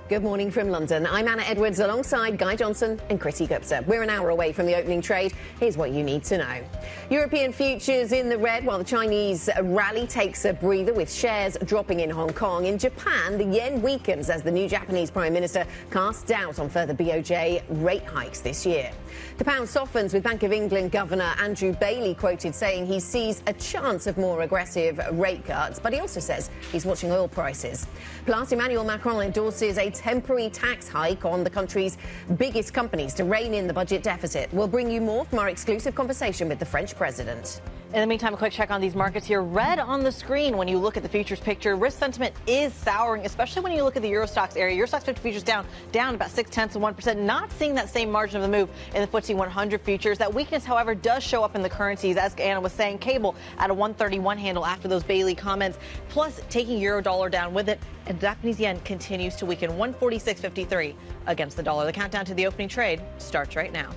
Good morning from London. I'm Anna Edwards alongside Guy Johnson and Kriti Gupta. We're an hour away from the opening trade. Here's what you need to know. European futures in the red while the Chinese rally takes a breather with shares dropping in Hong Kong. In Japan, the yen weakens as the new Japanese Prime Minister casts doubt on further BOJ rate hikes this year. The pound softens with Bank of England Governor Andrew Bailey quoted saying he sees a chance of more aggressive rate cuts, but he also says he's watching oil prices. Plus, Emmanuel Macron endorses a temporary tax hike on the country's biggest companies to rein in the budget deficit. We'll bring you more from our exclusive conversation with the French president. In the meantime, a quick check on these markets here. Red on the screen when you look at the futures picture. Risk sentiment is souring, especially when you look at the Eurostoxx area. Eurostoxx 50 futures down about 0.6%. Not seeing that same margin of the move in the FTSE 100 futures. That weakness, however, does show up in the currencies. As Anna was saying, cable at a 131 handle after those Bailey comments, plus taking euro dollar down with it. And Japanese yen continues to weaken, 146.53 against the dollar. The countdown to the opening trade starts right now.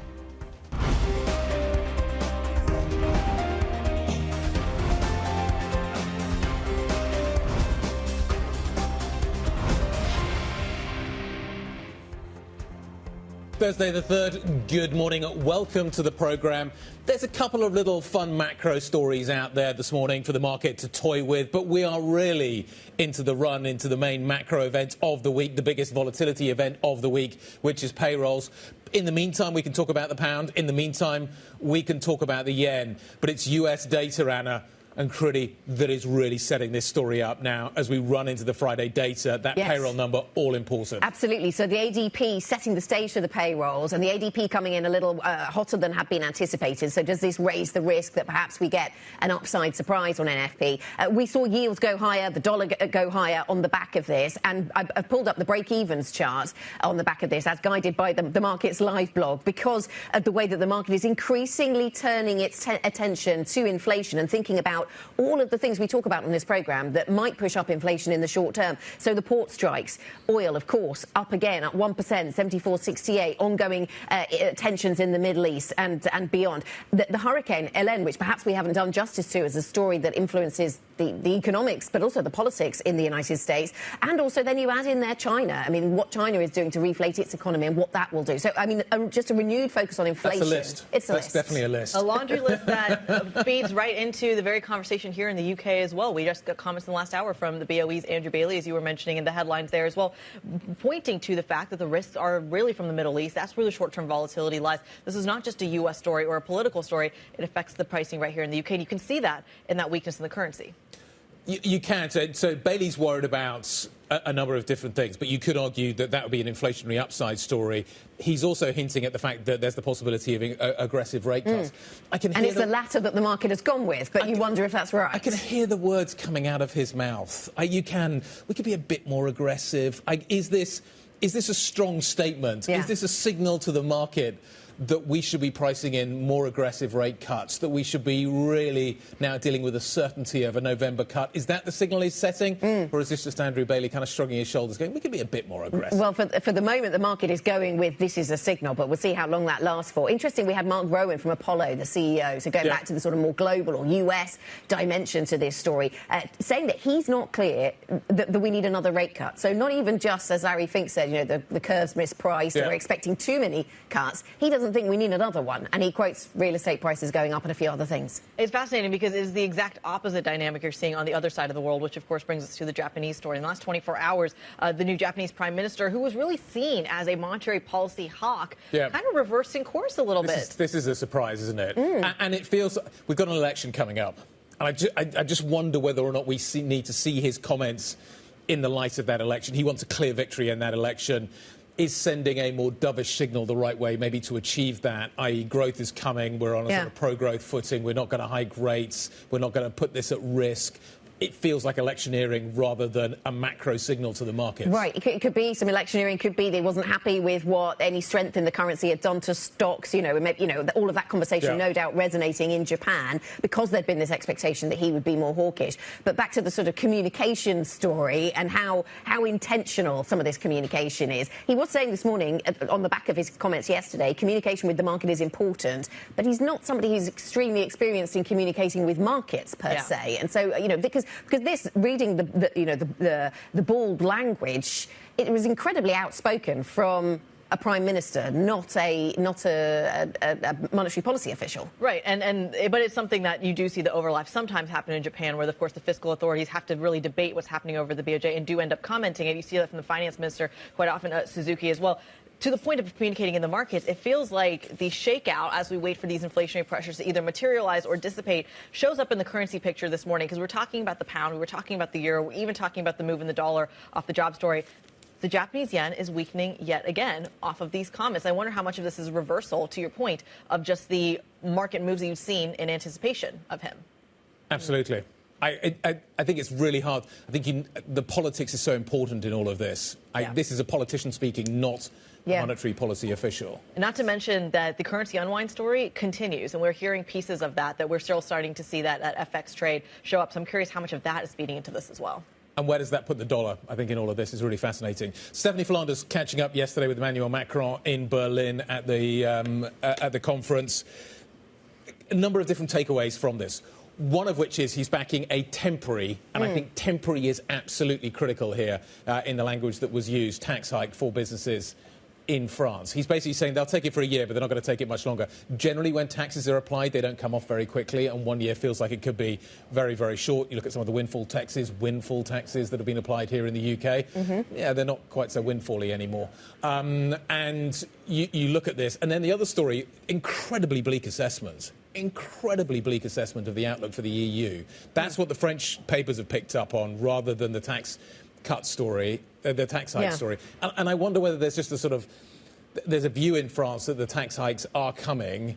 Thursday the 3rd, good morning, welcome to the programme. There's a couple of little fun macro stories out there this morning for the market to toy with, but we are really into the run into the main macro event of the week, the biggest volatility event of the week, which is payrolls. In the meantime, we can talk about the pound. In the meantime, we can talk about the yen. But it's US data, Anna and Kriti, that is really setting this story up now as we run into the Friday data. That payroll number, all important. Absolutely. So the ADP setting the stage for the payrolls, and the ADP coming in a little hotter than had been anticipated. So does this raise the risk that perhaps we get an upside surprise on NFP? We saw yields go higher, the dollar go higher on the back of this. And I've pulled up the break-evens chart on the back of this, as guided by the Market's live blog, because of the way that the market is increasingly turning its attention to inflation and thinking about all of the things we talk about on this programme that might push up inflation in the short term. So the port strikes, oil, of course, up again at 1%, 74.68, ongoing tensions in the Middle East and beyond. The hurricane, Helen, which perhaps we haven't done justice to as a story that influences the economics, but also the politics in the United States. And also then you add in there China. I mean, what China is doing to reflate its economy and what that will do. So, I mean, just a renewed focus on inflation. That's a list. It's a That's list. Definitely a list. A laundry list that feeds right into the very conversation here in the UK as well. We just got comments in the last hour from the BOE's Andrew Bailey, as you were mentioning in the headlines there as well, pointing to the fact that the risks are really from the Middle East. That's where the short-term volatility lies. This is not just a U.S. story or a political story. It affects the pricing right here in the UK. And you can see that in that weakness in the currency. You can. So Bailey's worried about a number of different things, but you could argue that that would be an inflationary upside story. He's also hinting at the fact that there's the possibility of aggressive rate cuts. And it's the latter that the market has gone with, but you wonder if that's right. I can hear the words coming out of his mouth. We could be a bit more aggressive. Is this a strong statement? Yeah. Is this a signal to the market that we should be pricing in more aggressive rate cuts, that we should be really now dealing with the certainty of a November cut? Is that the signal he's setting? Or is this just Andrew Bailey kind of shrugging his shoulders going, we could be a bit more aggressive? Well, for the moment, the market is going with this is a signal, but we'll see how long that lasts for. Interesting, we had Marc Rowan from Apollo, the CEO, so going back to the sort of more global or US dimension to this story, saying that he's not clear that we need another rate cut. So not even just, as Larry Fink said, you know, the curve's mispriced, and we're expecting too many cuts. He doesn't think we need another one, and he quotes real estate prices going up and a few other things. It's fascinating because it is the exact opposite dynamic you're seeing on the other side of the world, which of course brings us to the Japanese story. In the last 24 hours, the new Japanese Prime Minister, who was really seen as a monetary policy hawk, kind of reversing course a little bit. This is a surprise, isn't it? And it feels we've got an election coming up, and I just wonder whether or not we need to see his comments in the light of that election. He wants a clear victory in that election. Is sending a more dovish signal the right way, maybe to achieve that, i.e. growth is coming, we're on a sort of pro-growth footing, we're not going to hike rates, we're not going to put this at risk. It feels like electioneering rather than a macro signal to the markets. Right. It could be some electioneering. Could be they wasn't happy with what any strength in the currency had done to stocks. You know, all of that conversation, no doubt, resonating in Japan because there'd been this expectation that he would be more hawkish. But back to the sort of communication story and how intentional some of this communication is. He was saying this morning, on the back of his comments yesterday, communication with the market is important, but he's not somebody who's extremely experienced in communicating with markets per se. And so, you know, because because this, reading the bald language, it was incredibly outspoken from a prime minister, not a monetary policy official. Right, but it's something that you do see the overlap sometimes happen in Japan, where, of course, the fiscal authorities have to really debate what's happening over the BOJ and do end up commenting. And you see that from the finance minister quite often, Suzuki, as well. To the point of communicating in the markets, it feels like the shakeout, as we wait for these inflationary pressures to either materialize or dissipate, shows up in the currency picture this morning, because we're talking about the pound, we were talking about the euro, we're even talking about the move in the dollar off the job story. The Japanese yen is weakening yet again off of these comments. I wonder how much of this is a reversal, to your point, of just the market moves that you've seen in anticipation of him. Absolutely. I think it's really hard. I think the politics is so important in all of this. This is a politician speaking, not a monetary policy official. And not to mention that the currency unwind story continues, and we're hearing pieces of that we're still starting to see that FX trade show up. So I'm curious how much of that is feeding into this as well. And where does that put the dollar? I think in all of this is really fascinating. Stephanie Flanders catching up yesterday with Emmanuel Macron in Berlin at the conference. A number of different takeaways from this. One of which is he's backing a temporary, and I think temporary is absolutely critical here in the language that was used, tax hike for businesses in France. He's basically saying they'll take it for a year, but they're not going to take it much longer. Generally, when taxes are applied, they don't come off very quickly, and 1 year feels like it could be very, very short. You look at some of the windfall taxes that have been applied here in the UK. Yeah, they're not quite so windfall-y anymore. And you look at this, and then the other story, incredibly bleak assessment of the outlook for the EU. That's what the French papers have picked up on, rather than the tax cut story, the tax hike story. And I wonder whether there's just there's a view in France that the tax hikes are coming.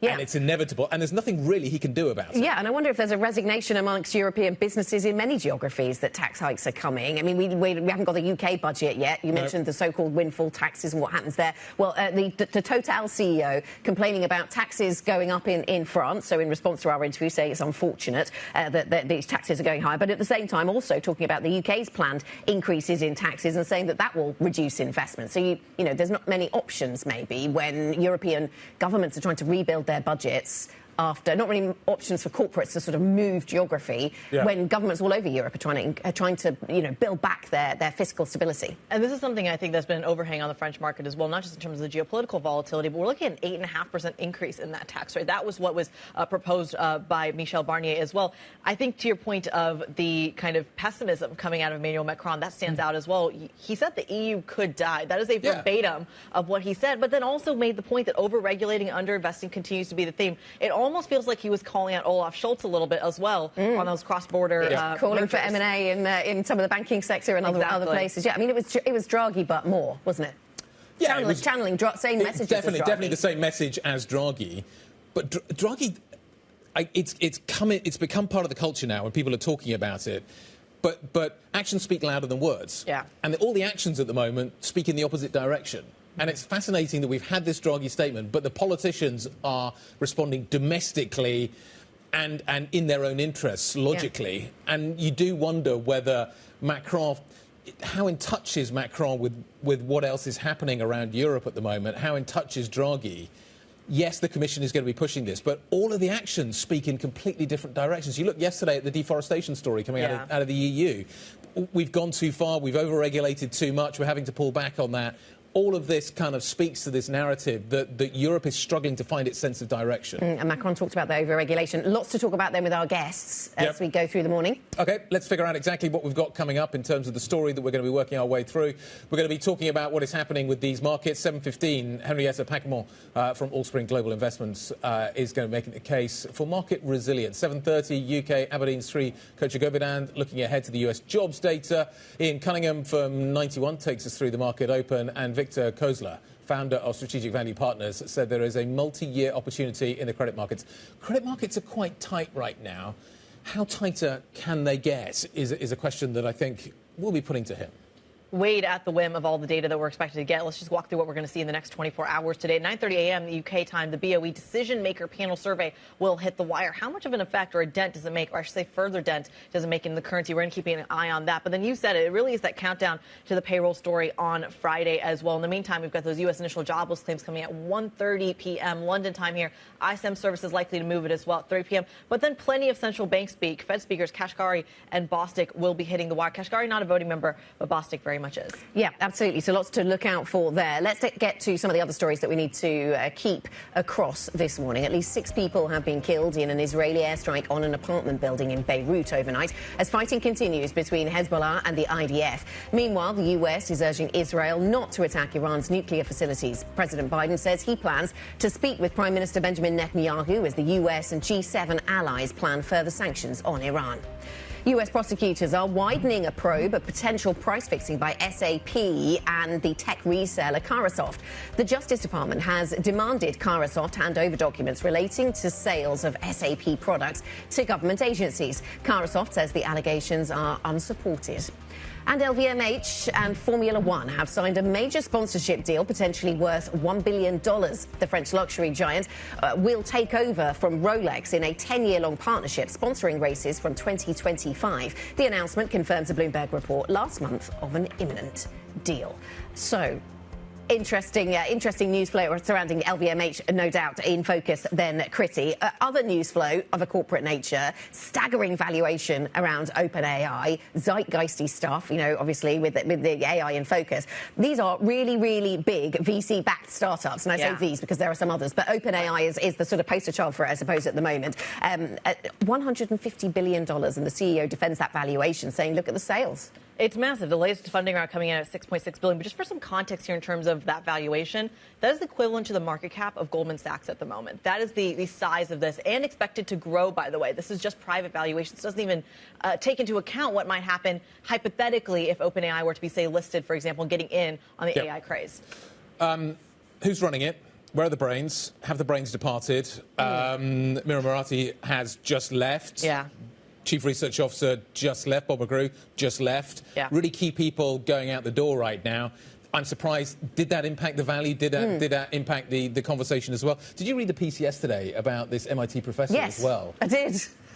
And it's inevitable, and there's nothing really he can do about it. Yeah, and I wonder if there's a resignation amongst European businesses in many geographies that tax hikes are coming. I mean, we haven't got a UK budget yet. You mentioned the so-called windfall taxes and what happens there. Well, the Total CEO complaining about taxes going up in France, so in response to our interview, saying it's unfortunate that these taxes are going higher, but at the same time also talking about the UK's planned increases in taxes and saying that will reduce investment. So, you know, there's not many options, maybe, when European governments are trying to rebuild their budgets after, not really options for corporates to sort of move geography when governments all over Europe are trying to build back their fiscal stability. And this is something I think that's been an overhang on the French market as well, not just in terms of the geopolitical volatility, but we're looking at an 8.5% increase in that tax rate. That was what was proposed by Michel Barnier as well. I think to your point of the kind of pessimism coming out of Emmanuel Macron, that stands out as well. He said the EU could die. That is a verbatim of what he said, but then also made the point that over-regulating and underinvesting continues to be the theme. It almost feels like he was calling out Olaf Scholz a little bit as well on those cross-border calling mergers. for M&A in some of the banking sector and other places. Yeah, I mean, it was Draghi, but more, wasn't it? Yeah, channeling same messages. Definitely the same message as Draghi, but Draghi, it's become part of the culture now when people are talking about it. But actions speak louder than words. Yeah. And all the actions at the moment speak in the opposite direction. And it's fascinating that we've had this Draghi statement, but the politicians are responding domestically and in their own interests, logically. Yeah. And you do wonder whether Macron, how in touch is Macron with what else is happening around Europe at the moment? How in touch is Draghi? Yes, the Commission is going to be pushing this, but all of the actions speak in completely different directions. You look yesterday at the deforestation story coming out of the EU. We've gone too far, we've over-regulated too much, we're having to pull back on that. All of this kind of speaks to this narrative that Europe is struggling to find its sense of direction. And Macron talked about the over-regulation. Lots to talk about then with our guests as we go through the morning. OK, let's figure out exactly what we've got coming up in terms of the story that we're going to be working our way through. We're going to be talking about what is happening with these markets. 7:15, Henrietta Pacquemont from Allspring Global Investments is going to be making the case for market resilience. 7:30, UK Aberdeen's Sri Kochagovidan looking ahead to the US jobs data. Ian Cunningham from 91 takes us through the market open, and Victor Khosla, founder of Strategic Value Partners, said there is a multi-year opportunity in the credit markets. Credit markets are quite tight right now. How tighter can they get is a question that I think we'll be putting to him. weighed at the whim of all the data that we're expected to get. Let's just walk through what we're going to see in the next 24 hours today. At 9:30 a.m. the UK time, the BOE Decision Maker Panel Survey will hit the wire. How much of an effect or a dent does it make, or I should say further dent does it make in the currency? We're going to keep an eye on that. But then you said it really is that countdown to the payroll story on Friday as well. In the meantime, we've got those U.S. initial jobless claims coming at 1:30 p.m. London time here. ISM services likely to move it as well at 3 p.m. But then plenty of central bank speak. Fed speakers Kashkari and Bostic will be hitting the wire. Kashkari not a voting member, but Bostic very much is. Yeah, absolutely. So lots to look out for there. Let's get to some of the other stories that we need to keep across this morning. At least 6 people have been killed in an Israeli airstrike on an apartment building in Beirut overnight as fighting continues between Hezbollah and the IDF. Meanwhile, the US is urging Israel not to attack Iran's nuclear facilities. President Biden says he plans to speak with Prime Minister Benjamin Netanyahu as the US and G7 allies plan further sanctions on Iran. US prosecutors are widening a probe of potential price fixing by SAP and the tech reseller Carasoft. The Justice Department has demanded Carasoft hand over documents relating to sales of SAP products to government agencies. Carasoft says the allegations are unsupported. And LVMH and Formula One have signed a major sponsorship deal, potentially worth $1 billion. The French luxury giant will take over from Rolex in a 10-year-long partnership, sponsoring races from 2025. The announcement confirms a Bloomberg report last month of an imminent deal. So, interesting news flow surrounding LVMH, no doubt in focus then, Kriti. Other news flow of a corporate nature, staggering valuation around OpenAI, zeitgeisty stuff, obviously with the AI in focus. These are really, really big VC-backed startups, and I say these because there are some others, but OpenAI is the sort of poster child for it, I suppose, at the moment. At $150 billion, and the CEO defends that valuation, saying, look at the sales. It's massive. The latest funding round coming in at $6.6 billion. But just for some context here in terms of that valuation, that is equivalent to the market cap of Goldman Sachs at the moment. That is the size of this, and expected to grow, by the way. This is just private valuations. It doesn't even take into account what might happen hypothetically if OpenAI were to be, say, listed, for example, getting in on the AI craze. Who's running it? Where are the brains? Have the brains departed? Mira Murati has just left. Yeah. Chief Research Officer just left. Bob McGrew just left. Yeah. Really key people going out the door right now. I'm surprised. Did that impact the value? Did that impact the conversation as well? Did you read the piece yesterday about this MIT professor as well? Yes,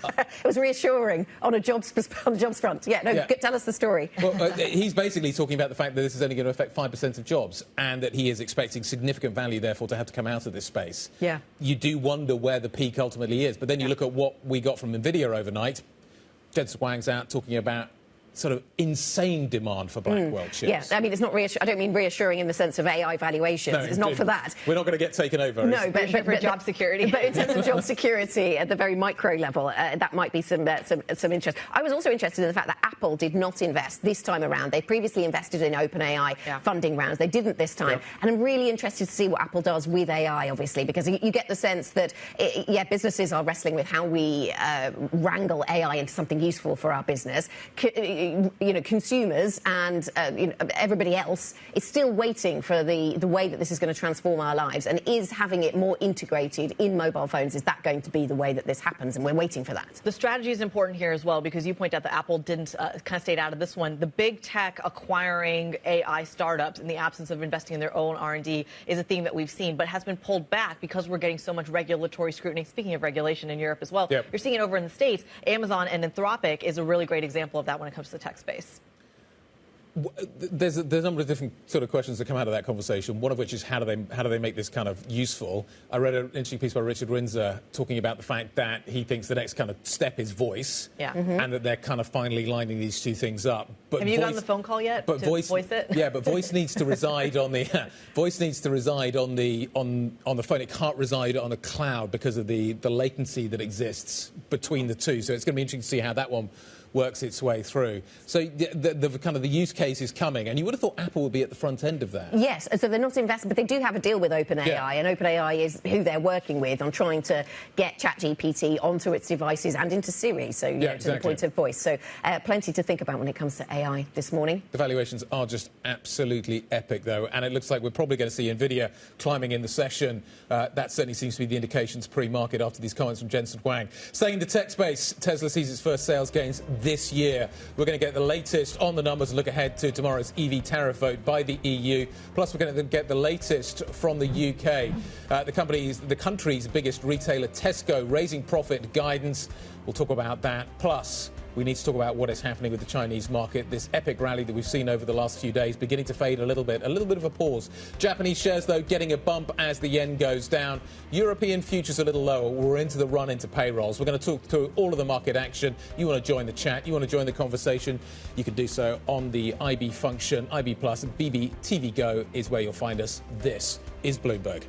I did. It was reassuring on a jobs front. Tell us the story. Well, he's basically talking about the fact that this is only going to affect 5% of jobs, and that he is expecting significant value, therefore, to have to come out of this space. Yeah. You do wonder where the peak ultimately is, but then you look at what we got from NVIDIA overnight. Jensen Huang's out talking about sort of insane demand for Blackwell chips. Yes, I mean, it's not I don't mean reassuring in the sense of AI valuations. No, it's not for that. We're not going to get taken over. No, but for job security. But in terms of job security at the very micro level, that might be some interest. I was also interested in the fact that Apple did not invest this time around. They previously invested in OpenAI funding rounds. They didn't this time. And I'm really interested to see what Apple does with AI, obviously, because you get the sense that, businesses are wrestling with how we wrangle AI into something useful for our business. Consumers and everybody else is still waiting for the way that this is going to transform our lives, and is having it more integrated in mobile phones. Is that going to be the way that this happens? And we're waiting for that. The strategy is important here as well, because you point out that Apple didn't kind of stayed out of this one. The big tech acquiring AI startups in the absence of investing in their own R&D is a theme that we've seen, but has been pulled back because we're getting so much regulatory scrutiny. Speaking of regulation in Europe as well, you're seeing it over in the States. Amazon and Anthropic is a really great example of that when it comes to the tech space. There's a number of different sort of questions that come out of that conversation, one of which is how do they make this kind of useful. I read an interesting piece by Richard Windsor talking about the fact that he thinks the next kind of step is voice, and that they're kind of finally lining these two things up. But have you gotten the phone call yet to voice it? Yeah, but voice needs to reside on the on the phone. It can't reside on a cloud because of the latency that exists between the two. So it's going to be interesting to see how that one works its way through. So the kind of the use case is coming, and you would have thought Apple would be at the front end of that. Yes, so they're not investing, but they do have a deal with OpenAI, and OpenAI is who they're working with on trying to get ChatGPT onto its devices and into Siri, so to the point of voice. So plenty to think about when it comes to AI this morning. The valuations are just absolutely epic, though, and it looks like we're probably going to see NVIDIA climbing in the session. That certainly seems to be the indications pre-market after these comments from Jensen Huang. Staying in the tech space, Tesla sees its first sales gains this year. We're going to get the latest on the numbers and look ahead to tomorrow's EV tariff vote by the EU. Plus, we're going to get the latest from the UK. The country's biggest retailer, Tesco, raising profit guidance. We'll talk about that. Plus, we need to talk about what is happening with the Chinese market. This epic rally that we've seen over the last few days beginning to fade a little bit of a pause. Japanese shares, though, getting a bump as the yen goes down. European futures a little lower. We're into the run into payrolls. We're going to talk through all of the market action. You want to join the chat, you want to join the conversation, you can do so on the IB function, IB Plus, BB TV Go is where you'll find us. This is Bloomberg.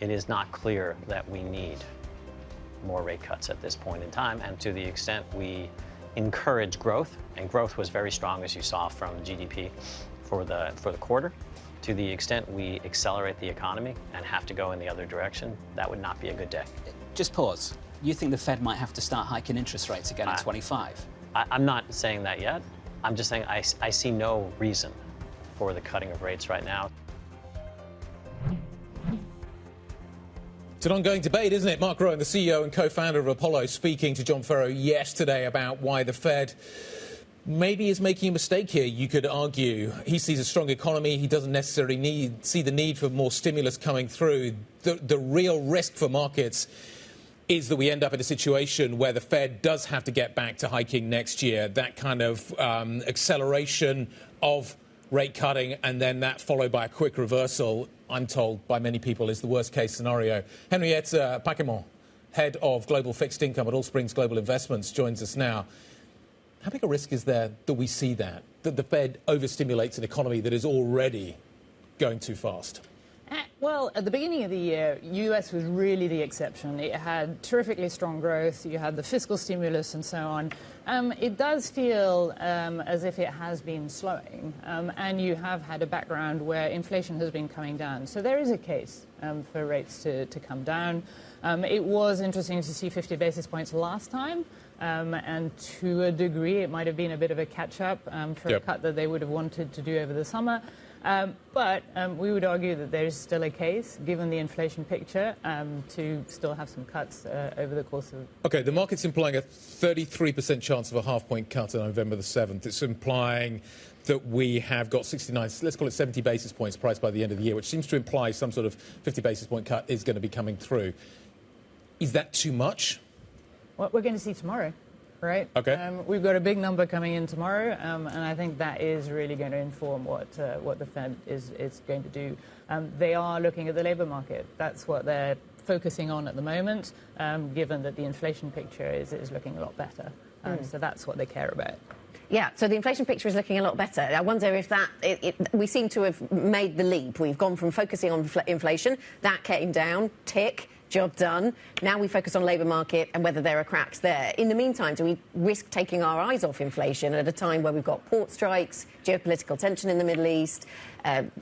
It is not clear that we need more rate cuts at this point in time, and to the extent we encourage growth, and growth was very strong, as you saw from GDP for the quarter, to the extent we accelerate the economy and have to go in the other direction, that would not be a good day. Just pause. You think the Fed might have to start hiking interest rates again in 25? I'm not saying that yet. I'm just saying I see no reason for the cutting of rates right now. It's an ongoing debate, isn't it? Marc, Rowan, the CEO and co-founder of Apollo, speaking to John Ferro yesterday about why the Fed maybe is making a mistake here, you could argue. He sees a strong economy. He doesn't necessarily see the need for more stimulus coming through. The real risk for markets is that we end up in a situation where the Fed does have to get back to hiking next year. That kind of acceleration of rate cutting and then that followed by a quick reversal, I'm told by many people, is the worst-case scenario. Henriette Paquemont, head of global fixed income at All Springs Global Investments, joins us now. How big a risk is there that we see that the Fed overstimulates an economy that is already going too fast? Well, at the beginning of the year, US was really the exception. It had terrifically strong growth. You had the fiscal stimulus and so on. It does feel as if it has been slowing, and you have had a background where inflation has been coming down. So there is a case for rates to come down. It was interesting to see 50 basis points last time, and to a degree it might have been a bit of a catch-up for a cut that they would have wanted to do over the summer. But we would argue that there is still a case, given the inflation picture, to still have some cuts over the course of... OK, the market's implying a 33% chance of a half-point cut on November the 7th. It's implying that we have got 69, let's call it 70 basis points priced by the end of the year, which seems to imply some sort of 50 basis point cut is going to be coming through. Is that too much? What we're going to see tomorrow. Right. Okay. We've got a big number coming in tomorrow, and I think that is really going to inform what the Fed is going to do. They are looking at the labour market. That's what they're focusing on at the moment, given that the inflation picture is looking a lot better. So that's what they care about. Yeah, so the inflation picture is looking a lot better. I wonder if that... we seem to have made the leap. We've gone from focusing on inflation, that came down, tick, job done. Now we focus on labour market and whether there are cracks there. In the meantime, do we risk taking our eyes off inflation at a time where we've got port strikes, geopolitical tension in the Middle East,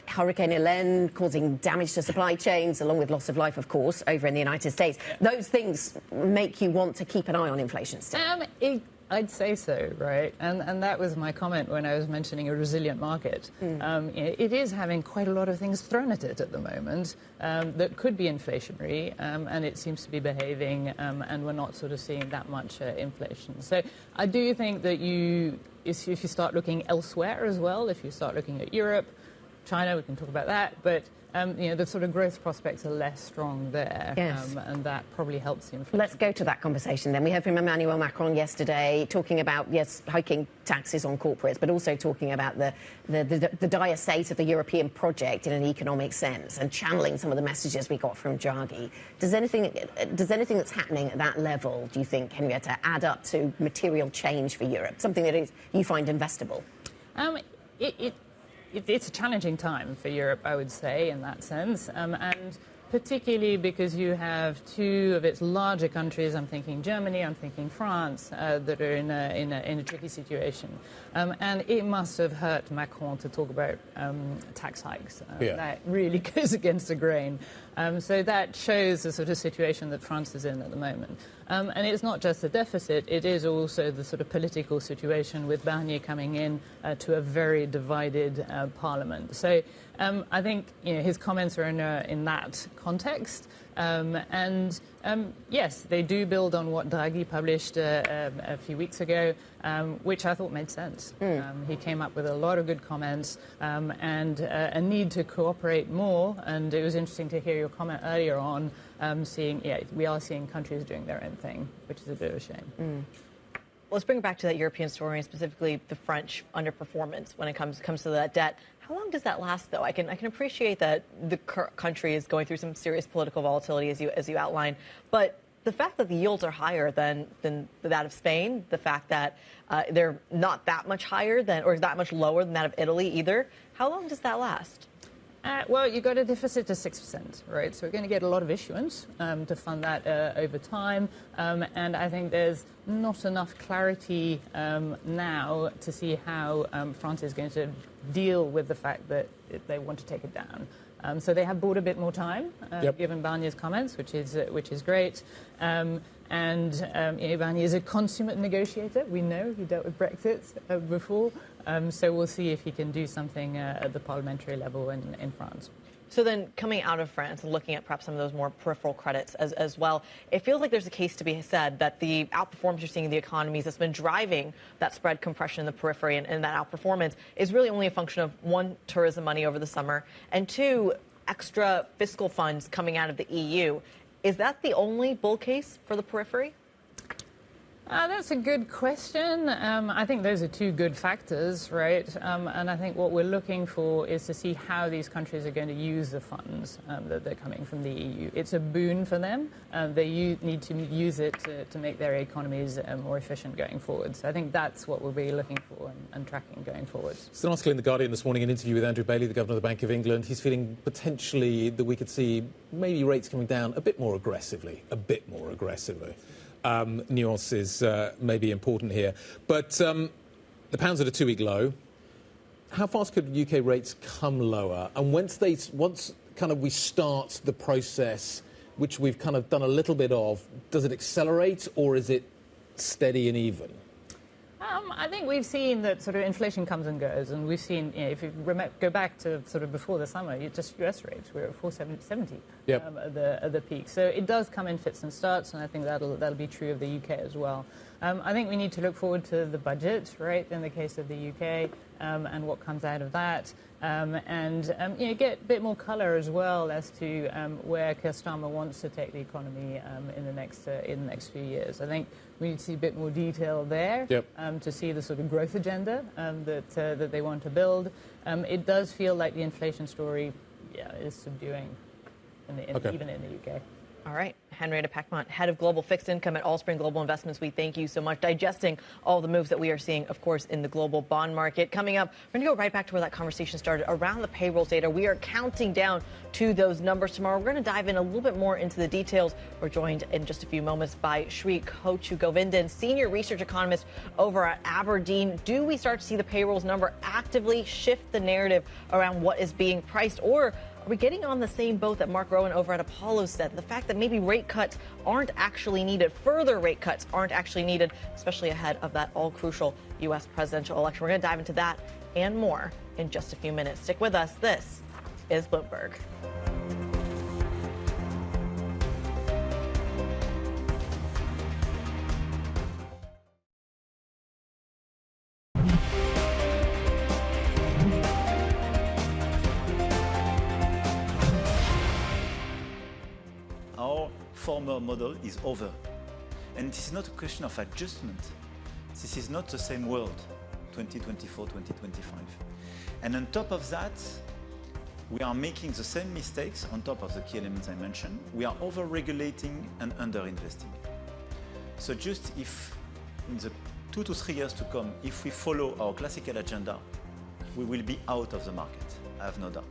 Hurricane Helene causing damage to supply chains, along with loss of life, of course, over in the United States? Those things make you want to keep an eye on inflation still. I'd say so, right? And that was my comment when I was mentioning a resilient market. It is having quite a lot of things thrown at it at the moment that could be inflationary, and it seems to be behaving, and we're not sort of seeing that much inflation. So I do think that if you start looking elsewhere as well, if you start looking at Europe, China, we can talk about that, but the sort of growth prospects are less strong there, and that probably helps the inflation. Let's go to that conversation then. We heard from Emmanuel Macron yesterday talking about, yes, hiking taxes on corporates, but also talking about the dire state of the European project in an economic sense and channeling some of the messages we got from Draghi. Does anything that's happening at that level, do you think, Henrietta, add up to material change for Europe, something that you find investable? It's a challenging time for Europe, I would say, in that sense. And particularly because you have two of its larger countries, I'm thinking Germany, I'm thinking France, that are in a tricky situation. And it must have hurt Macron to talk about tax hikes. That really goes against the grain. So that shows the sort of situation that France is in at the moment. And it's not just the deficit, it is also the sort of political situation with Barnier coming in to a very divided parliament. So I think his comments are in that context. Yes, they do build on what Draghi published a few weeks ago, which I thought made sense. He came up with a lot of good comments and a need to cooperate more. And it was interesting to hear your comment earlier on, we are seeing countries doing their own thing, which is a bit of a shame. Let's bring it back to that European story, and specifically the French underperformance when it comes to that debt. How long does that last, though? I can appreciate that the country is going through some serious political volatility, as you outlined, but the fact that the yields are higher than that of Spain, the fact that they're not that much higher or that much lower than that of Italy either, how long does that last? Well, you've got a deficit of 6%, right? So we're going to get a lot of issuance to fund that over time. And I think there's not enough clarity now to see how France is going to deal with the fact that they want to take it down. So they have bought a bit more time, given Barnier's comments, which is great. Barnier is a consummate negotiator. We know he dealt with Brexit before. So we'll see if he can do something at the parliamentary level in France. So then coming out of France and looking at perhaps some of those more peripheral credits as well, it feels like there's a case to be said that the outperformance you're seeing in the economies that's been driving that spread compression in the periphery and that outperformance is really only a function of, one, tourism money over the summer, and two, extra fiscal funds coming out of the EU. Is that the only bull case for the periphery? That's a good question. I think those are two good factors, right? And I think what we're looking for is to see how these countries are going to use the funds that they're coming from the EU. It's a boon for them. They need to use it to make their economies more efficient going forward. So I think that's what we'll be looking for and tracking going forward. It's an article in The Guardian this morning, an interview with Andrew Bailey, the Governor of the Bank of England. He's feeling potentially that we could see maybe rates coming down a bit more aggressively. Nuances may be important here. But the pound's at a two-week low. How fast could UK rates come lower? And once kind of we start the process, which we've kind of done a little bit of, does it accelerate or is it steady and even? I think we've seen that sort of inflation comes and goes, and we've seen, if you go back to sort of before the summer, just US rates were at 470 at the peak. So it does come in fits and starts, and I think that'll be true of the UK as well. I think we need to look forward to the budget, right, in the case of the UK, and what comes out of that, get a bit more colour as well as to where Keir Starmer wants to take the economy in the next few years. I think we need to see a bit more detail there to see the sort of growth agenda that they want to build. It does feel like the inflation story is subduing, even in the UK. All right. Henrietta Peckmont, head of global fixed income at Allspring Global Investments. We thank you so much, digesting all the moves that we are seeing, of course, in the global bond market. Coming up, we're going to go right back to where that conversation started around the payrolls data. We are counting down to those numbers tomorrow. We're going to dive in a little bit more into the details. We're joined in just a few moments by Shri Kochu Govindan, senior research economist over at Aberdeen. Do we start to see the payrolls number actively shift the narrative around what is being priced, or are we getting on the same boat that Marc Rowan over at Apollo said? The fact that maybe rate cuts aren't actually needed, further rate cuts aren't actually needed, especially ahead of that all-crucial U.S. presidential election. We're going to dive into that and more in just a few minutes. Stick with us. This is Bloomberg. Former model is over. And this is not a question of adjustment. This is not the same world, 2024, 2025. And on top of that, we are making the same mistakes on top of the key elements I mentioned. We are over-regulating and under-investing. So just if in the 2 to 3 years to come, if we follow our classical agenda, we will be out of the market, I have no doubt.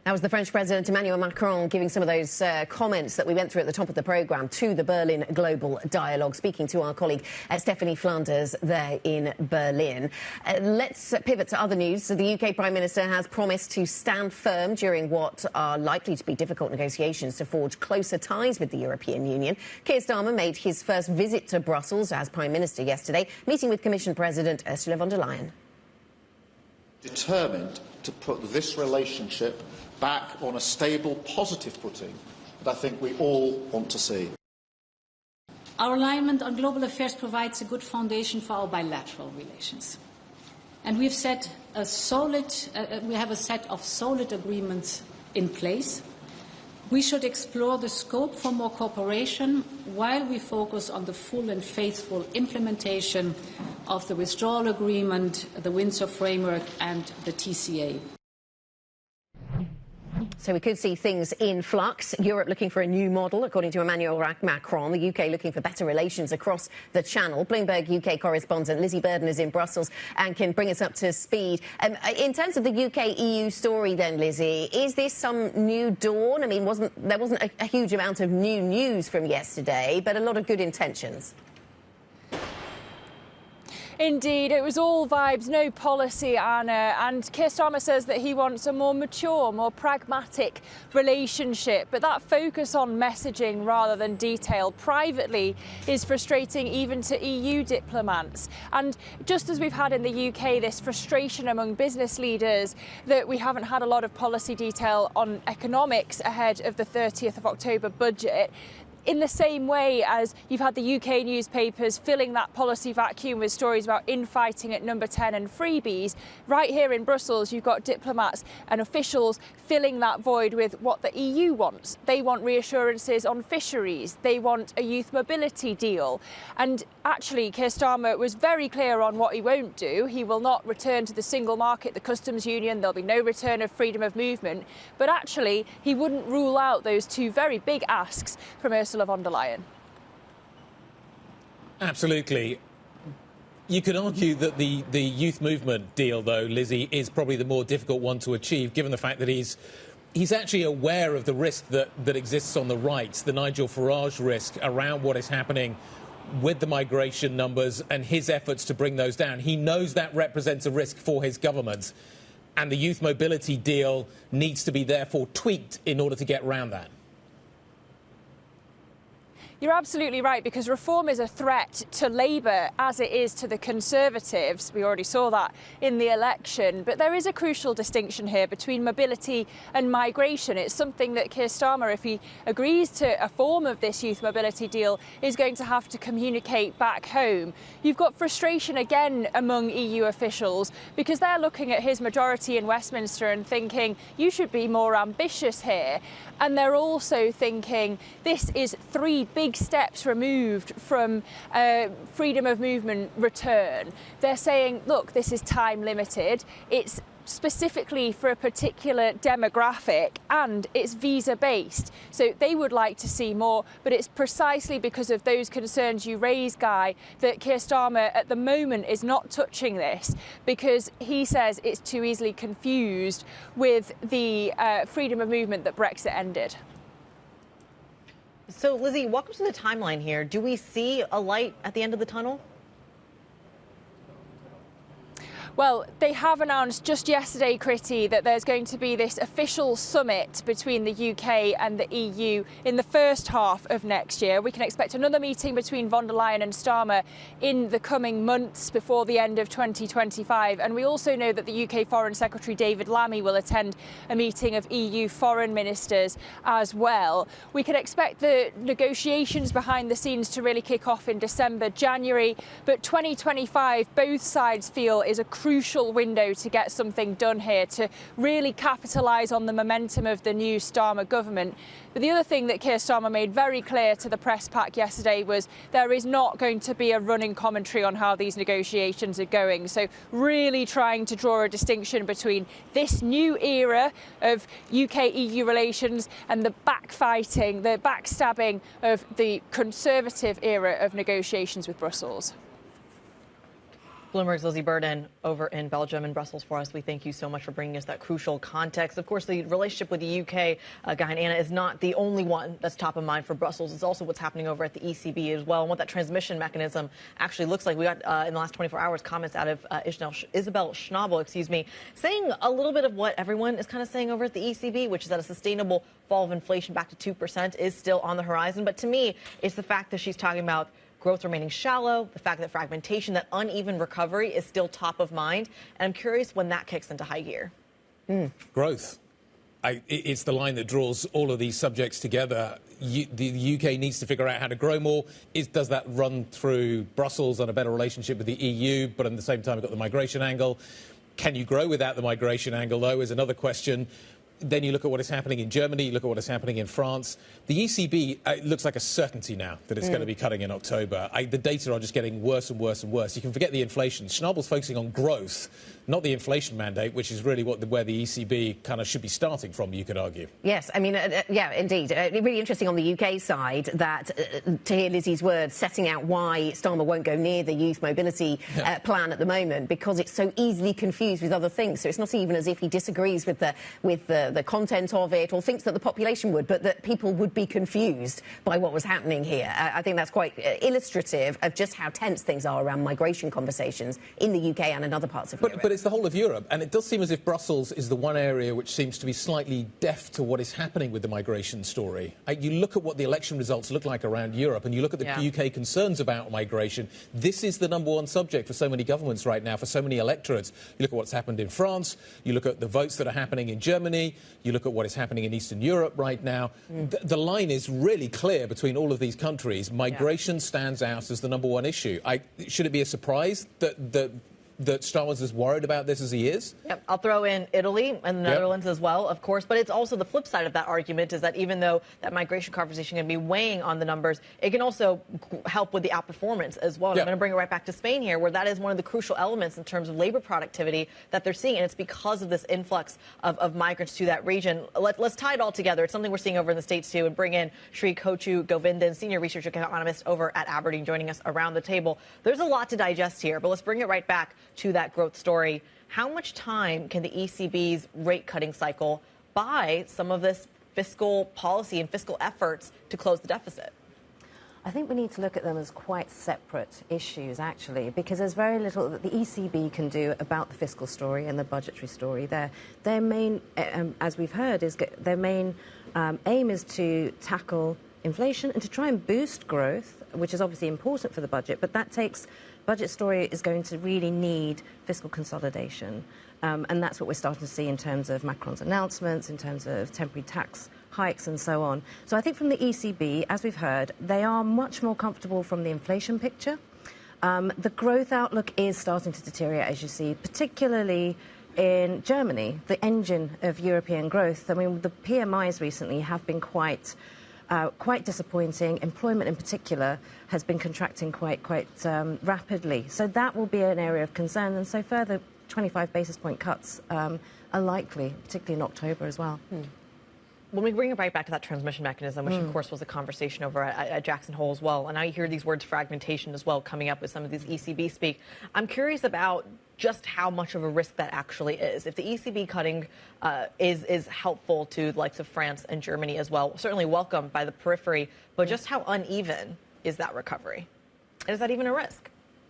That was the French President Emmanuel Macron giving some of those comments that we went through at the top of the programme to the Berlin Global Dialogue, speaking to our colleague Stephanie Flanders there in Berlin. Let's pivot to other news. So the UK Prime Minister has promised to stand firm during what are likely to be difficult negotiations to forge closer ties with the European Union. Keir Starmer made his first visit to Brussels as Prime Minister yesterday, meeting with Commission President Ursula von der Leyen. Determined to put this relationship back on a stable, positive footing that I think we all want to see. Our alignment on global affairs provides a good foundation for our bilateral relations. And we have a set of solid agreements in place. We should explore the scope for more cooperation while we focus on the full and faithful implementation of the withdrawal agreement, the Windsor Framework and the TCA. So we could see things in flux. Europe looking for a new model, according to Emmanuel Macron. The UK looking for better relations across the Channel. Bloomberg UK correspondent Lizzie Burden is in Brussels and can bring us up to speed. In terms of the UK-EU story then, Lizzie, is this some new dawn? I mean, there wasn't a huge amount of new news from yesterday, but a lot of good intentions. Indeed, it was all vibes, no policy, Anna. And Keir Starmer says that he wants a more mature, more pragmatic relationship. But that focus on messaging rather than detail privately is frustrating even to EU diplomats. And just as we've had in the UK this frustration among business leaders that we haven't had a lot of policy detail on economics ahead of the 30th of October budget, in the same way as you've had the UK newspapers filling that policy vacuum with stories about infighting at number 10 and freebies, right here in Brussels you've got diplomats and officials filling that void with what the EU wants. They want reassurances on fisheries, they want a youth mobility deal. And actually Keir Starmer was very clear on what he won't do. He will not return to the single market, the customs union, there'll be no return of freedom of movement. But actually he wouldn't rule out those two very big asks from Ursula von der Leyen. Absolutely. You could argue that the youth movement deal, though, Lizzie, is probably the more difficult one to achieve, given the fact that he's actually aware of the risk that exists on the right, the Nigel Farage risk around what is happening with the migration numbers and his efforts to bring those down. He knows that represents a risk for his government, and the youth mobility deal needs to be therefore tweaked in order to get around that. You're absolutely right, because reform is a threat to Labour as it is to the Conservatives. We already saw that in the election. But there is a crucial distinction here between mobility and migration. It's something that Keir Starmer, if he agrees to a form of this youth mobility deal, is going to have to communicate back home. You've got frustration again among EU officials because they're looking at his majority in Westminster and thinking, you should be more ambitious here. And they're also thinking this is three big steps removed from freedom of movement return. They're saying, look, this is time limited. It's specifically for a particular demographic and it's visa based. So they would like to see more, but it's precisely because of those concerns you raise, Guy, that Keir Starmer at the moment is not touching this because he says it's too easily confused with the freedom of movement that Brexit ended. So, Lizzie, walk us through the timeline here. Do we see a light at the end of the tunnel? Well, they have announced just yesterday, Kriti, that there's going to be this official summit between the UK and the EU in the first half of next year. We can expect another meeting between von der Leyen and Starmer in the coming months before the end of 2025. And we also know that the UK Foreign Secretary David Lammy will attend a meeting of EU foreign ministers as well. We can expect the negotiations behind the scenes to really kick off in December, January. But 2025, both sides feel, is a crucial window to get something done here, to really capitalise on the momentum of the new Starmer government. But the other thing that Keir Starmer made very clear to the press pack yesterday was there is not going to be a running commentary on how these negotiations are going. So really trying to draw a distinction between this new era of UK-EU relations and the backfighting, the backstabbing of the Conservative era of negotiations with Brussels. Bloomberg's Lizzie Burden over in Belgium and Brussels for us. We thank you so much for bringing us that crucial context. Of course, the relationship with the UK, Guy and Anna, is not the only one that's top of mind for Brussels. It's also what's happening over at the ECB as well, and what that transmission mechanism actually looks like. We got, in the last 24 hours, comments out of Isabel Schnabel, saying a little bit of what everyone is kind of saying over at the ECB, which is that a sustainable fall of inflation back to 2% is still on the horizon. But to me, it's the fact that she's talking about growth remaining shallow, the fact that fragmentation, that uneven recovery is still top of mind. And I'm curious when that kicks into high gear. Growth. It's the line that draws all of these subjects together. The UK needs to figure out how to grow more. Does that run through Brussels and a better relationship with the EU? But at the same time, we've got the migration angle. Can you grow without the migration angle, though, is another question. Then you look at what is happening in Germany, you look at what is happening in France. The ECB, it looks like a certainty now that it's going to be cutting in October. The data are just getting worse and worse and worse. You can forget the inflation. Schnabel's focusing on growth, not the inflation mandate, which is really where the ECB kind of should be starting from, you could argue. Yes, I mean, yeah, indeed. Really interesting on the UK side that, to hear Lizzie's words, setting out why Starmer won't go near the youth mobility plan at the moment, because it's so easily confused with other things. So it's not even as if he disagrees with the content of it or thinks that the population would, but that people would be confused by what was happening here. I think that's quite illustrative of just how tense things are around migration conversations in the UK and in other parts of Europe. But it's the whole of Europe, and it does seem as if Brussels is the one area which seems to be slightly deaf to what is happening with the migration story. You look at what the election results look like around Europe, and you look at the UK concerns about migration. This is the #1 subject for so many governments right now, for so many electorates. You look at what's happened in France, you look at the votes that are happening in Germany, you look at what is happening in Eastern Europe right now. The line is really clear between all of these countries. Migration stands out as the #1 issue. Should it be a surprise that Starmer is as worried about this as he is? Yep, I'll throw in Italy and the Netherlands as well, of course. But it's also the flip side of that argument is that even though that migration conversation can be weighing on the numbers, it can also help with the outperformance as well. And I'm going to bring it right back to Spain here, where that is one of the crucial elements in terms of labor productivity that they're seeing. And it's because of this influx of migrants to that region. Let's tie it all together. It's something we're seeing over in the States, too, and bring in Sri Kochu Govindan, senior research economist over at Aberdeen, joining us around the table. There's a lot to digest here, but let's bring it right back to that growth story. How much time can the ECB's rate cutting cycle buy some of this fiscal policy and fiscal efforts to close the deficit? I think we need to look at them as quite separate issues, actually, because there's very little that the ECB can do about the fiscal story and the budgetary story. Their main, as we've heard, their main aim is to tackle inflation and to try and boost growth, which is obviously important for the budget, but that takes... Budget story is going to really need fiscal consolidation. And that's what we're starting to see in terms of Macron's announcements, in terms of temporary tax hikes and so on. So I think from the ECB, as we've heard, they are much more comfortable from the inflation picture. The growth outlook is starting to deteriorate, as you see, particularly in Germany, the engine of European growth. I mean, the PMIs recently have been quite disappointing. Employment in particular has been contracting quite rapidly. So that will be an area of concern. And so further 25 basis point cuts are likely, particularly in October as well. When we bring it right back to that transmission mechanism, which of course was a conversation over at Jackson Hole as well, and now you hear these words fragmentation as well coming up with some of these ECB speak. I'm curious about just how much of a risk that actually is. If the ECB cutting is helpful to the likes of France and Germany as well, certainly welcomed by the periphery, but just how uneven is that recovery? And is that even a risk?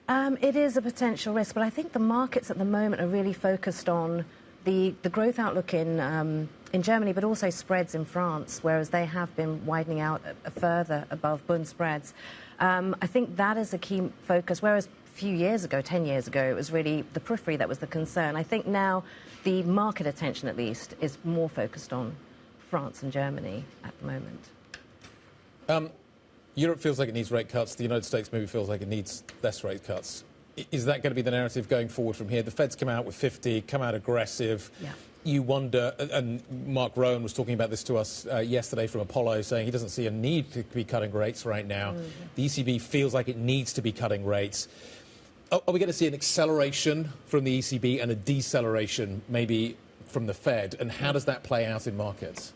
It is a potential risk, but I think the markets at the moment are really focused on the growth outlook in Germany, but also spreads in France, whereas they have been widening out further above Bund spreads. I think that is a key focus, whereas a few years ago, 10 years ago, it was really the periphery that was the concern. I think now the market attention, at least, is more focused on France and Germany at the moment. Europe feels like it needs rate cuts. The United States maybe feels like it needs less rate cuts. Is that going to be the narrative going forward from here? The Fed's come out with 50, come out aggressive. Yeah. You wonder, and Marc Rowan was talking about this to us yesterday from Apollo, saying he doesn't see a need to be cutting rates right now. The ECB feels like it needs to be cutting rates. Are we going to see an acceleration from the ECB and a deceleration maybe from the Fed? And how does that play out in markets?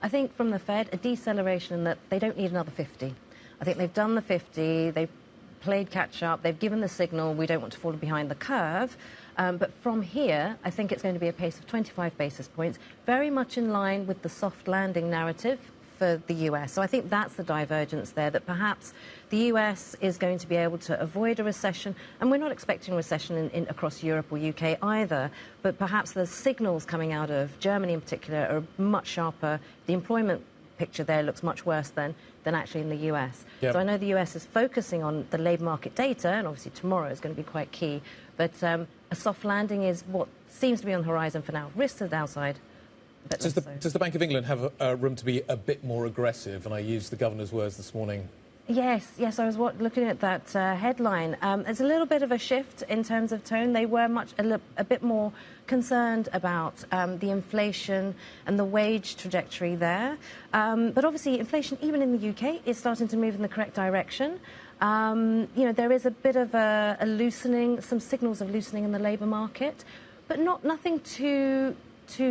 I think from the Fed, a deceleration in that they don't need another 50. I think they've done the 50. They played catch up. They've given the signal we don't want to fall behind the curve. But from here, I think it's going to be a pace of 25 basis points, very much in line with the soft landing narrative for the US. So I think that's the divergence there, that perhaps the US is going to be able to avoid a recession. And we're not expecting a recession across Europe or UK either. But perhaps the signals coming out of Germany in particular are much sharper. The employment picture there looks much worse than actually in the US. Yep. So I know the US is focusing on the labour market data, and obviously tomorrow is going to be quite key. But a soft landing is what seems to be on the horizon for now. Risk to the downside. Does the Bank of England have room to be a bit more aggressive? And I used the governor's words this morning. Yes, I was looking at that headline. There's a little bit of a shift in terms of tone. They were a bit more concerned about the inflation and the wage trajectory there. But obviously, inflation, even in the UK, is starting to move in the correct direction. There is a bit of a loosening, some signals of loosening in the labour market, but nothing too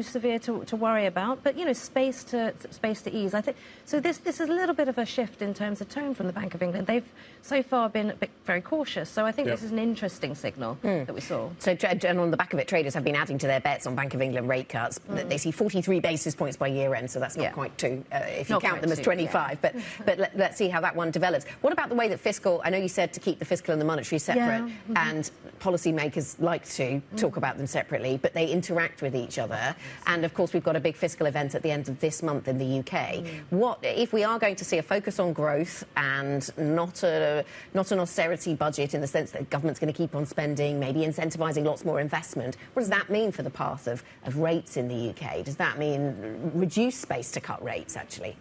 severe to worry about, but space to ease. I think so. This is a little bit of a shift in terms of tone from the Bank of England. They've so far been very cautious. So I think this is an interesting signal that we saw. So, and on the back of it, traders have been adding to their bets on Bank of England rate cuts. They see 43 basis points by year end, so that's not quite two if you count them as 25. Yeah. But let's see how that one develops. What about the way that fiscal? I know you said to keep the fiscal and the monetary separate, and policymakers like to talk about them separately, but they interact with each other. And of course, we've got a big fiscal event at the end of this month in the UK. What if we are going to see a focus on growth and not an austerity budget in the sense that the government's going to keep on spending, maybe incentivising lots more investment? What does that mean for the path of rates in the UK? Does that mean reduced space to cut rates, actually?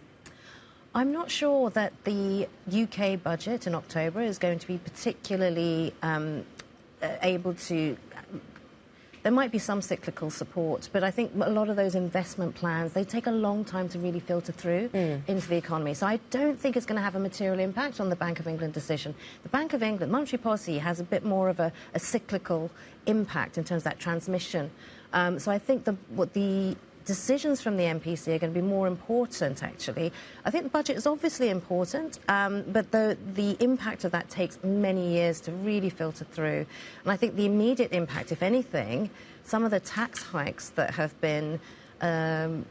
I'm not sure that the UK budget in October is going to be particularly able to... There might be some cyclical support, but I think a lot of those investment plans, they take a long time to really filter through into the economy. So I don't think it's going to have a material impact on the Bank of England decision. The Bank of England monetary policy has a bit more of a cyclical impact in terms of that transmission. So I think what the decisions from the MPC are going to be more important, actually. I think the budget is obviously important, but the impact of that takes many years to really filter through. And I think the immediate impact, if anything, some of the tax hikes that have been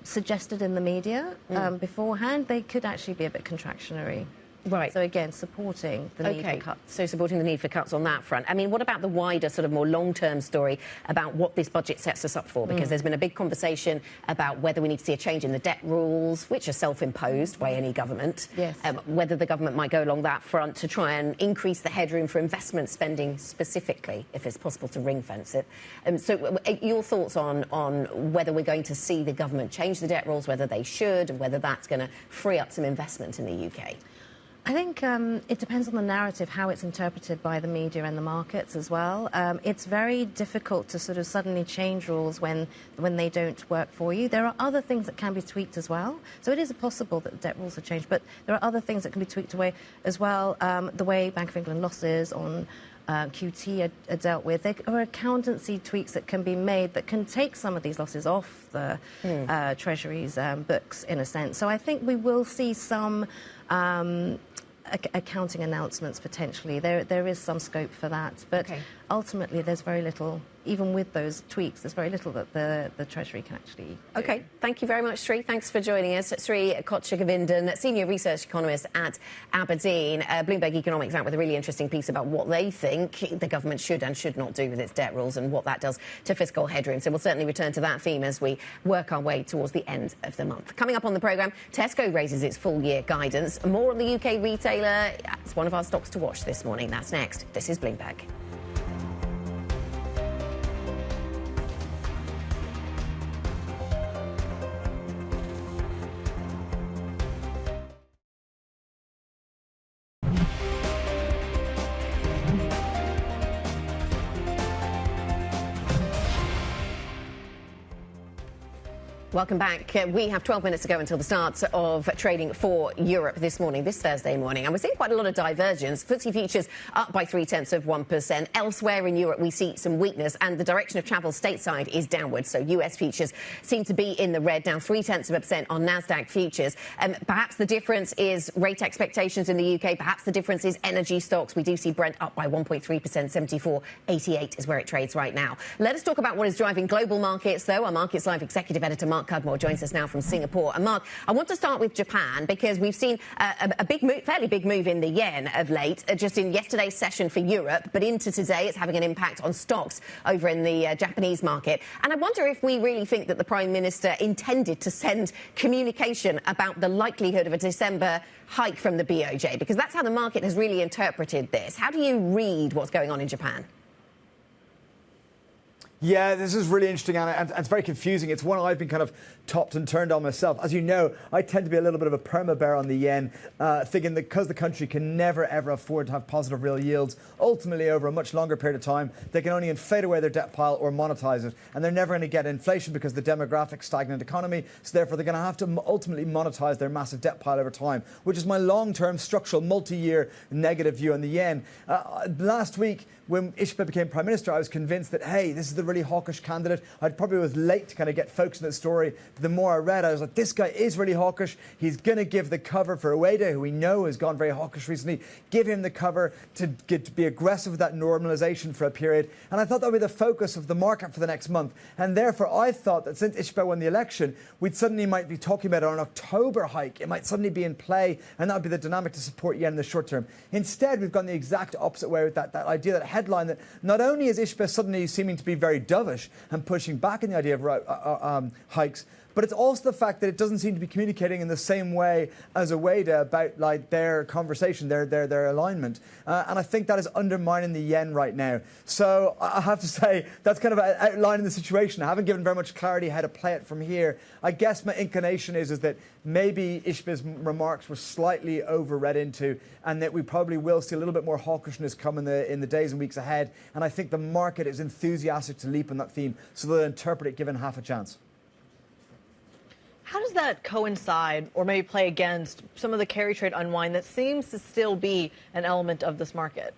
suggested in the media beforehand, they could actually be a bit contractionary. Right. So again, supporting the need for cuts. So supporting the need for cuts on that front. I mean, what about the wider, sort of more long-term story about what this budget sets us up for? Because there's been a big conversation about whether we need to see a change in the debt rules, which are self-imposed by any government. Yes. Whether the government might go along that front to try and increase the headroom for investment spending specifically, if it's possible to ring-fence it. So your thoughts on whether we're going to see the government change the debt rules, whether they should, and whether that's going to free up some investment in the UK? I think it depends on the narrative, how it's interpreted by the media and the markets as well. It's very difficult to sort of suddenly change rules when they don't work for you. There are other things that can be tweaked as well. So it is possible that the debt rules are changed, but there are other things that can be tweaked away as well. The way Bank of England losses on QT are dealt with. There are accountancy tweaks that can be made that can take some of these losses off the Treasury's books, in a sense. So I think we will see some accounting announcements potentially. There is some scope for that, but ultimately there's very little, even with those tweaks, there's very little that the Treasury can actually do. OK, thank you very much, Sri. Thanks for joining us. Sri Khosla, Senior Research Economist at Aberdeen. Bloomberg Economics out with a really interesting piece about what they think the government should and should not do with its debt rules and what that does to fiscal headroom. So we'll certainly return to that theme as we work our way towards the end of the month. Coming up on the programme, Tesco raises its full-year guidance. More on the UK retailer. It's one of our stocks to watch this morning. That's next. This is Bloomberg. Welcome back. We have 12 minutes to go until the start of trading for Europe this morning, this Thursday morning. And we're seeing quite a lot of divergence. FTSE futures up by 0.3%. Elsewhere in Europe, we see some weakness, and the direction of travel stateside is downwards. So US futures seem to be in the red, down 0.3% on NASDAQ futures. Perhaps the difference is rate expectations in the UK. Perhaps the difference is energy stocks. We do see Brent up by 1.3%. 74.88 is where it trades right now. Let us talk about what is driving global markets, though. Our Markets Live executive editor, Marc joins us now from Singapore. And Marc, I want to start with Japan because we've seen a big move, fairly big move in the yen of late, just in yesterday's session for Europe, but into today it's having an impact on stocks over in the Japanese market. And I wonder if we really think that the Prime Minister intended to send communication about the likelihood of a December hike from the BOJ, because that's how the market has really interpreted this. How do you read what's going on in Japan? Yeah, this is really interesting, Anna, and it's very confusing. It's one I've been kind of topped and turned on myself. As you know, I tend to be a little bit of a perma-bear on the yen, thinking that because the country can never, ever afford to have positive real yields, ultimately over a much longer period of time, they can only inflate away their debt pile or monetize it. And they're never going to get inflation because the demographic stagnant economy, so therefore they're going to have to ultimately monetize their massive debt pile over time, which is my long-term structural multi-year negative view on the yen. Last week, when Ishiba became Prime Minister, I was convinced that, hey, this is the really hawkish candidate. I probably was late to kind of get focused on the story. But the more I read, I was like, this guy is really hawkish. He's going to give the cover for Ueda, who we know has gone very hawkish recently. Give him the cover to be aggressive with that normalization for a period. And I thought that would be the focus of the market for the next month. And therefore, I thought that since Ishiba won the election, we'd suddenly might be talking about an October hike. It might suddenly be in play, and that would be the dynamic to support yen in the short term. Instead, we've gone the exact opposite way with that idea, that headline that not only is Ishiba suddenly seeming to be very dovish and pushing back in the idea of hikes, but it's also the fact that it doesn't seem to be communicating in the same way as Ueda about like their conversation, their alignment. And I think that is undermining the yen right now. So I have to say that's kind of outlining the situation. I haven't given very much clarity how to play it from here. I guess my inclination is that maybe Ishiba's remarks were slightly overread into, and that we probably will see a little bit more hawkishness come in the days and weeks ahead. And I think the market is enthusiastic to leap on that theme, so they'll interpret it given half a chance. How does that coincide or maybe play against some of the carry trade unwind that seems to still be an element of this market?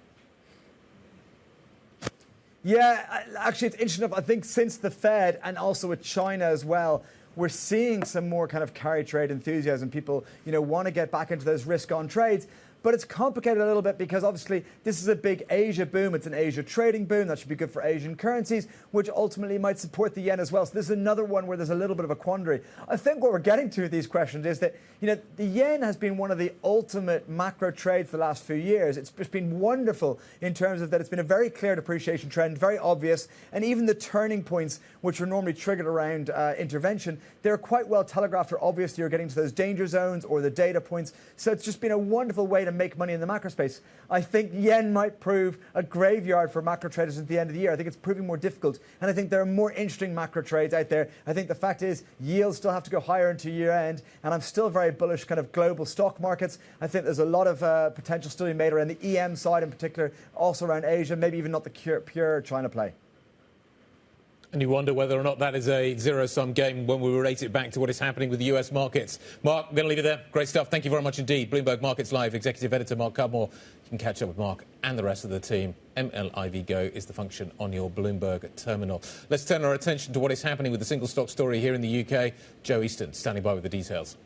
Yeah, actually, it's interesting enough. I think since the Fed and also with China as well, we're seeing some more kind of carry trade enthusiasm. People, want to get back into those risk-on trades. But it's complicated a little bit because obviously this is a big Asia boom. It's an Asia trading boom. That should be good for Asian currencies, which ultimately might support the yen as well. So this is another one where there's a little bit of a quandary. I think what we're getting to with these questions is that, the yen has been one of the ultimate macro trades for the last few years. It's been wonderful in terms of that it's been a very clear depreciation trend, very obvious. And even the turning points, which are normally triggered around intervention, they're quite well telegraphed or obvious. You're getting to those danger zones or the data points. So it's just been a wonderful way to make money in the macro space. I think yen might prove a graveyard for macro traders at the end of the year. I think it's proving more difficult, and I think there are more interesting macro trades out there. I think the fact is yields still have to go higher into year end, and I'm still very bullish kind of global stock markets. I think there's a lot of potential still being made around the EM side in particular, also around Asia, maybe even not the pure China play. And you wonder whether or not that is a zero-sum game when we relate it back to what is happening with the US markets. Marc, I'm going to leave it there. Great stuff. Thank you very much indeed. Bloomberg Markets Live Executive Editor Marc Cudmore. You can catch up with Marc and the rest of the team. MLIV Go is the function on your Bloomberg terminal. Let's turn our attention to what is happening with the single stock story here in the UK. Joe Easton standing by with the details.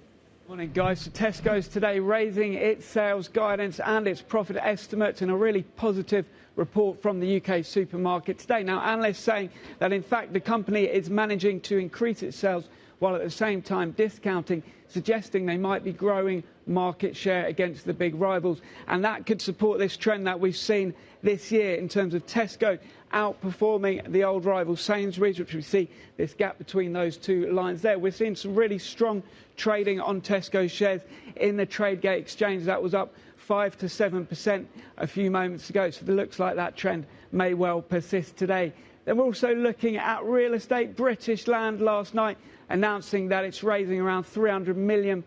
Morning, guys. So Tesco's today raising its sales guidance and its profit estimates in a really positive report from the UK supermarket today. Now, analysts saying that, in fact, the company is managing to increase its sales while at the same time discounting, suggesting they might be growing market share against the big rivals. And that could support this trend that we've seen this year in terms of Tesco outperforming the old rival Sainsbury's, which we see this gap between those two lines there. We're seeing some really strong trading on Tesco shares in the Tradegate exchange. That was up 5 to 7% a few moments ago. So it looks like that trend may well persist today. Then we're also looking at real estate. British Land last night announcing that it's raising around £300 million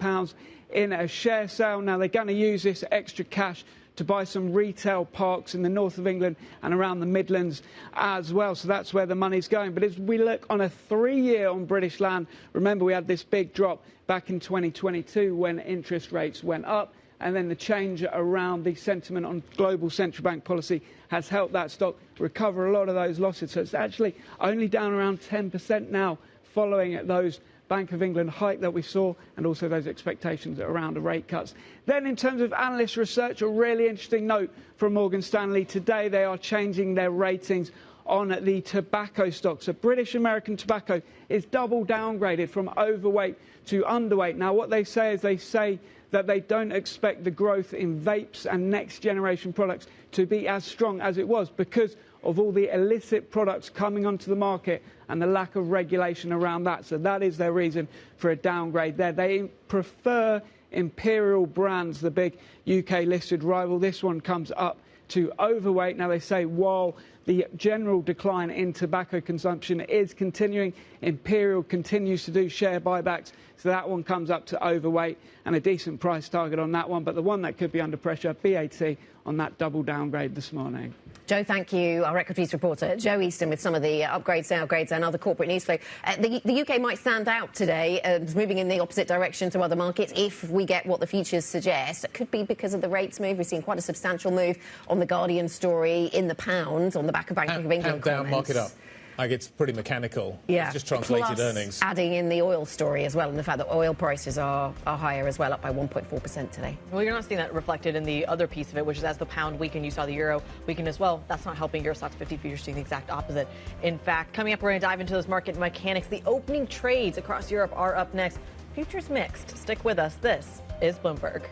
in a share sale. Now, they're going to use this extra cash to buy some retail parks in the north of England and around the Midlands as well. So that's where the money's going. But as we look on a 3-year on British land, remember we had this big drop back in 2022 when interest rates went up. And then the change around the sentiment on global central bank policy has helped that stock recover a lot of those losses. So it's actually only down around 10% now following those Bank of England hike that we saw and also those expectations around the rate cuts. Then in terms of analyst research, a really interesting note from Morgan Stanley. Today they are changing their ratings on the tobacco stocks. So British American Tobacco is double downgraded from overweight to underweight. Now what they say is that they don't expect the growth in vapes and next generation products to be as strong as it was because of all the illicit products coming onto the market and the lack of regulation around that. So that is their reason for a downgrade there. They prefer Imperial Brands, the big UK listed rival. This one comes up to overweight. Now they say while the general decline in tobacco consumption is continuing, Imperial continues to do share buybacks. So that one comes up to overweight and a decent price target on that one. But the one that could be under pressure, BAT, on that double downgrade this morning. Joe, thank you. Our equities reporter, Joe Easton, with some of the upgrades, downgrades and other corporate news flow. The UK might stand out today, moving in the opposite direction to other markets if we get what the futures suggest. It could be because of the rates move. We've seen quite a substantial move on the Guardian story in the pound on the back of Bank of England Pound down, comments. market up. Like it's pretty mechanical. Yeah. It's just translated Plus, earnings. Adding in the oil story as well, and the fact that oil prices are higher as well, up by 1.4% today. Well, you're not seeing that reflected in the other piece of it, which is as the pound weakened, you saw the euro weaken as well. That's not helping Euro Stocks 50 futures doing the exact opposite. In fact, coming up, we're going to dive into those market mechanics. The opening trades across Europe are up next. Futures mixed. Stick with us. This is Bloomberg.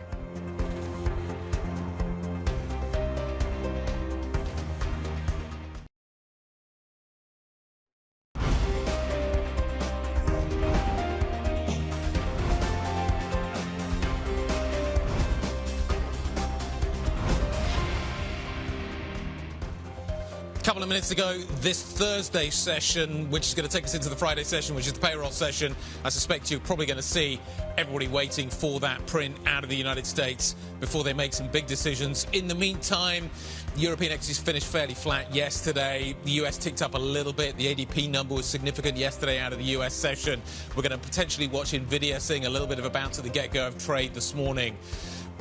Couple of minutes ago, this Thursday session, which is going to take us into the Friday session, which is the payroll session. I suspect you're probably going to see everybody waiting for that print out of the United States before they make some big decisions. In the meantime, European equities finished fairly flat yesterday. The US ticked up a little bit. The ADP number was significant yesterday out of the US session. We're going to potentially watch Nvidia seeing a little bit of a bounce at the get-go of trade this morning.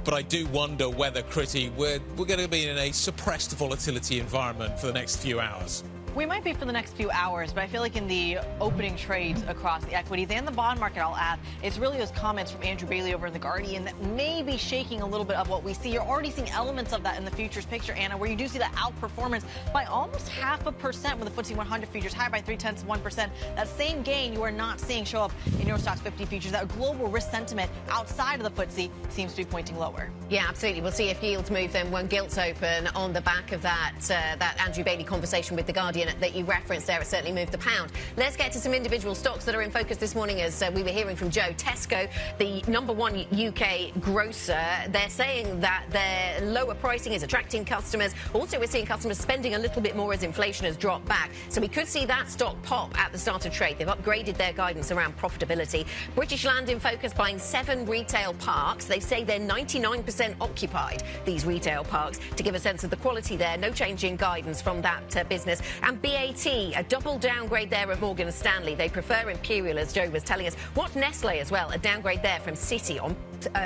But I do wonder whether, Kriti, we're going to be in a suppressed volatility environment for the next few hours. We might be for the next few hours, but I feel like in the opening trades across the equities and the bond market, I'll add, it's really those comments from Andrew Bailey over in The Guardian that may be shaking a little bit of what we see. You're already seeing elements of that in the futures picture, Anna, where you do see that outperformance by almost 0.5% with the FTSE 100 futures high by 0.3%. That same gain you are not seeing show up in Euro Stocks 50 futures. That global risk sentiment outside of the FTSE seems to be pointing lower. Yeah, absolutely. We'll see if yields move then when gilts open on the back of that Andrew Bailey conversation with The Guardian that you referenced there. It certainly moved the pound. Let's get to some individual stocks that are in focus this morning as we were hearing from Joe. Tesco, the #1 UK grocer, they're saying that their lower pricing is attracting customers. Also, we're seeing customers spending a little bit more as inflation has dropped back. So we could see that stock pop at the start of trade. They've upgraded their guidance around profitability. British Land in focus, buying 7 retail parks. They say they're 99% occupied, these retail parks, to give a sense of the quality there. No change in guidance from that business. And BAT, a double downgrade there at Morgan Stanley. They prefer Imperial, as Joe was telling us. Watch Nestle as well, a downgrade there from Citi on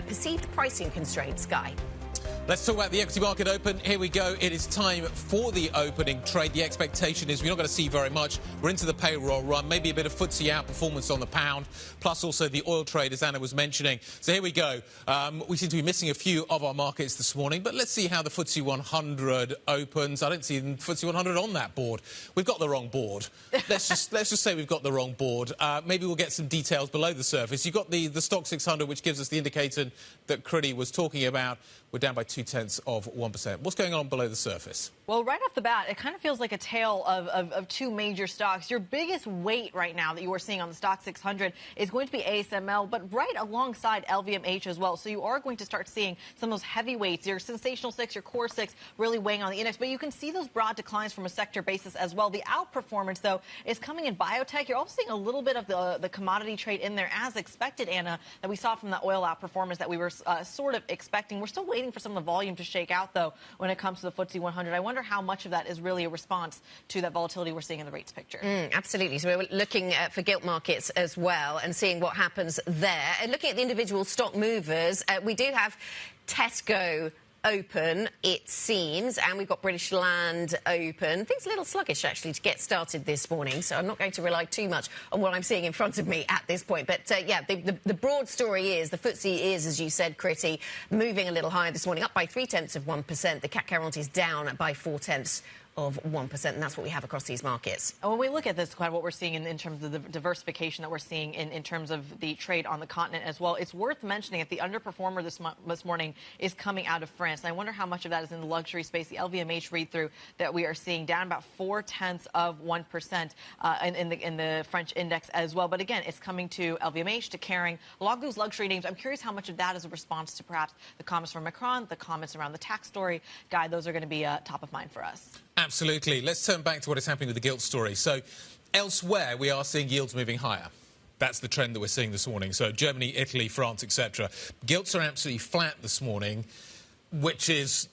perceived pricing constraints. Guy. Let's talk about the equity market open. Here we go. It is time for the opening trade. The expectation is we're not going to see very much. We're into the payroll run, maybe a bit of FTSE outperformance on the pound, plus also the oil trade, as Anna was mentioning. So here we go. We seem to be missing a few of our markets this morning, but let's see how the FTSE 100 opens. I don't see the FTSE 100 on that board. We've got the wrong board. Let's just say we've got the wrong board. Maybe we'll get some details below the surface. You've got the stock 600, which gives us the indicator that Kriti was talking about. We're down by 0.2%. What's going on below the surface? Well, right off the bat, it kind of feels like a tale of two major stocks. Your biggest weight right now that you are seeing on the stock 600 is going to be ASML, but right alongside LVMH as well. So you are going to start seeing some of those heavyweights, your sensational 6, your core 6, really weighing on the index. But you can see those broad declines from a sector basis as well. The outperformance, though, is coming in biotech. You're also seeing a little bit of the commodity trade in there, as expected, Anna, that we saw from the oil outperformance that we were sort of expecting. We're still waiting waiting for some of the volume to shake out, though, when it comes to the FTSE 100. I wonder how much of that is really a response to that volatility we're seeing in the rates picture. Absolutely. So we're looking for gilt markets as well and seeing what happens there. And looking at the individual stock movers, we do have Tesco open, it seems, and we've got British Land open. Things a little sluggish, actually, to get started this morning, so I'm not going to rely too much on what I'm seeing in front of me at this point. But, yeah, the broad story is the FTSE is, as you said, Kriti, moving a little higher this morning, up by 0.3%. The CAC 40 is down by 0.4%. Of 1%, and that's what we have across these markets. And when we look at this, kind of what we're seeing in terms of the diversification that we're seeing in terms of the trade on the continent as well, it's worth mentioning that the underperformer this morning is coming out of France. And I wonder how much of that is in the luxury space. The LVMH read-through that we are seeing down about 0.4% in the French index as well. But again, it's coming to LVMH, to Kering, a lot of those luxury names. I'm curious how much of that is a response to perhaps the comments from Macron, the comments around the tax story. Guy, those are going to be top of mind for us. Absolutely. Let's turn back to what is happening with the gilt story. So elsewhere, we are seeing yields moving higher. That's the trend that we're seeing this morning. So Germany, Italy, France, etc. Gilts are absolutely flat this morning, which is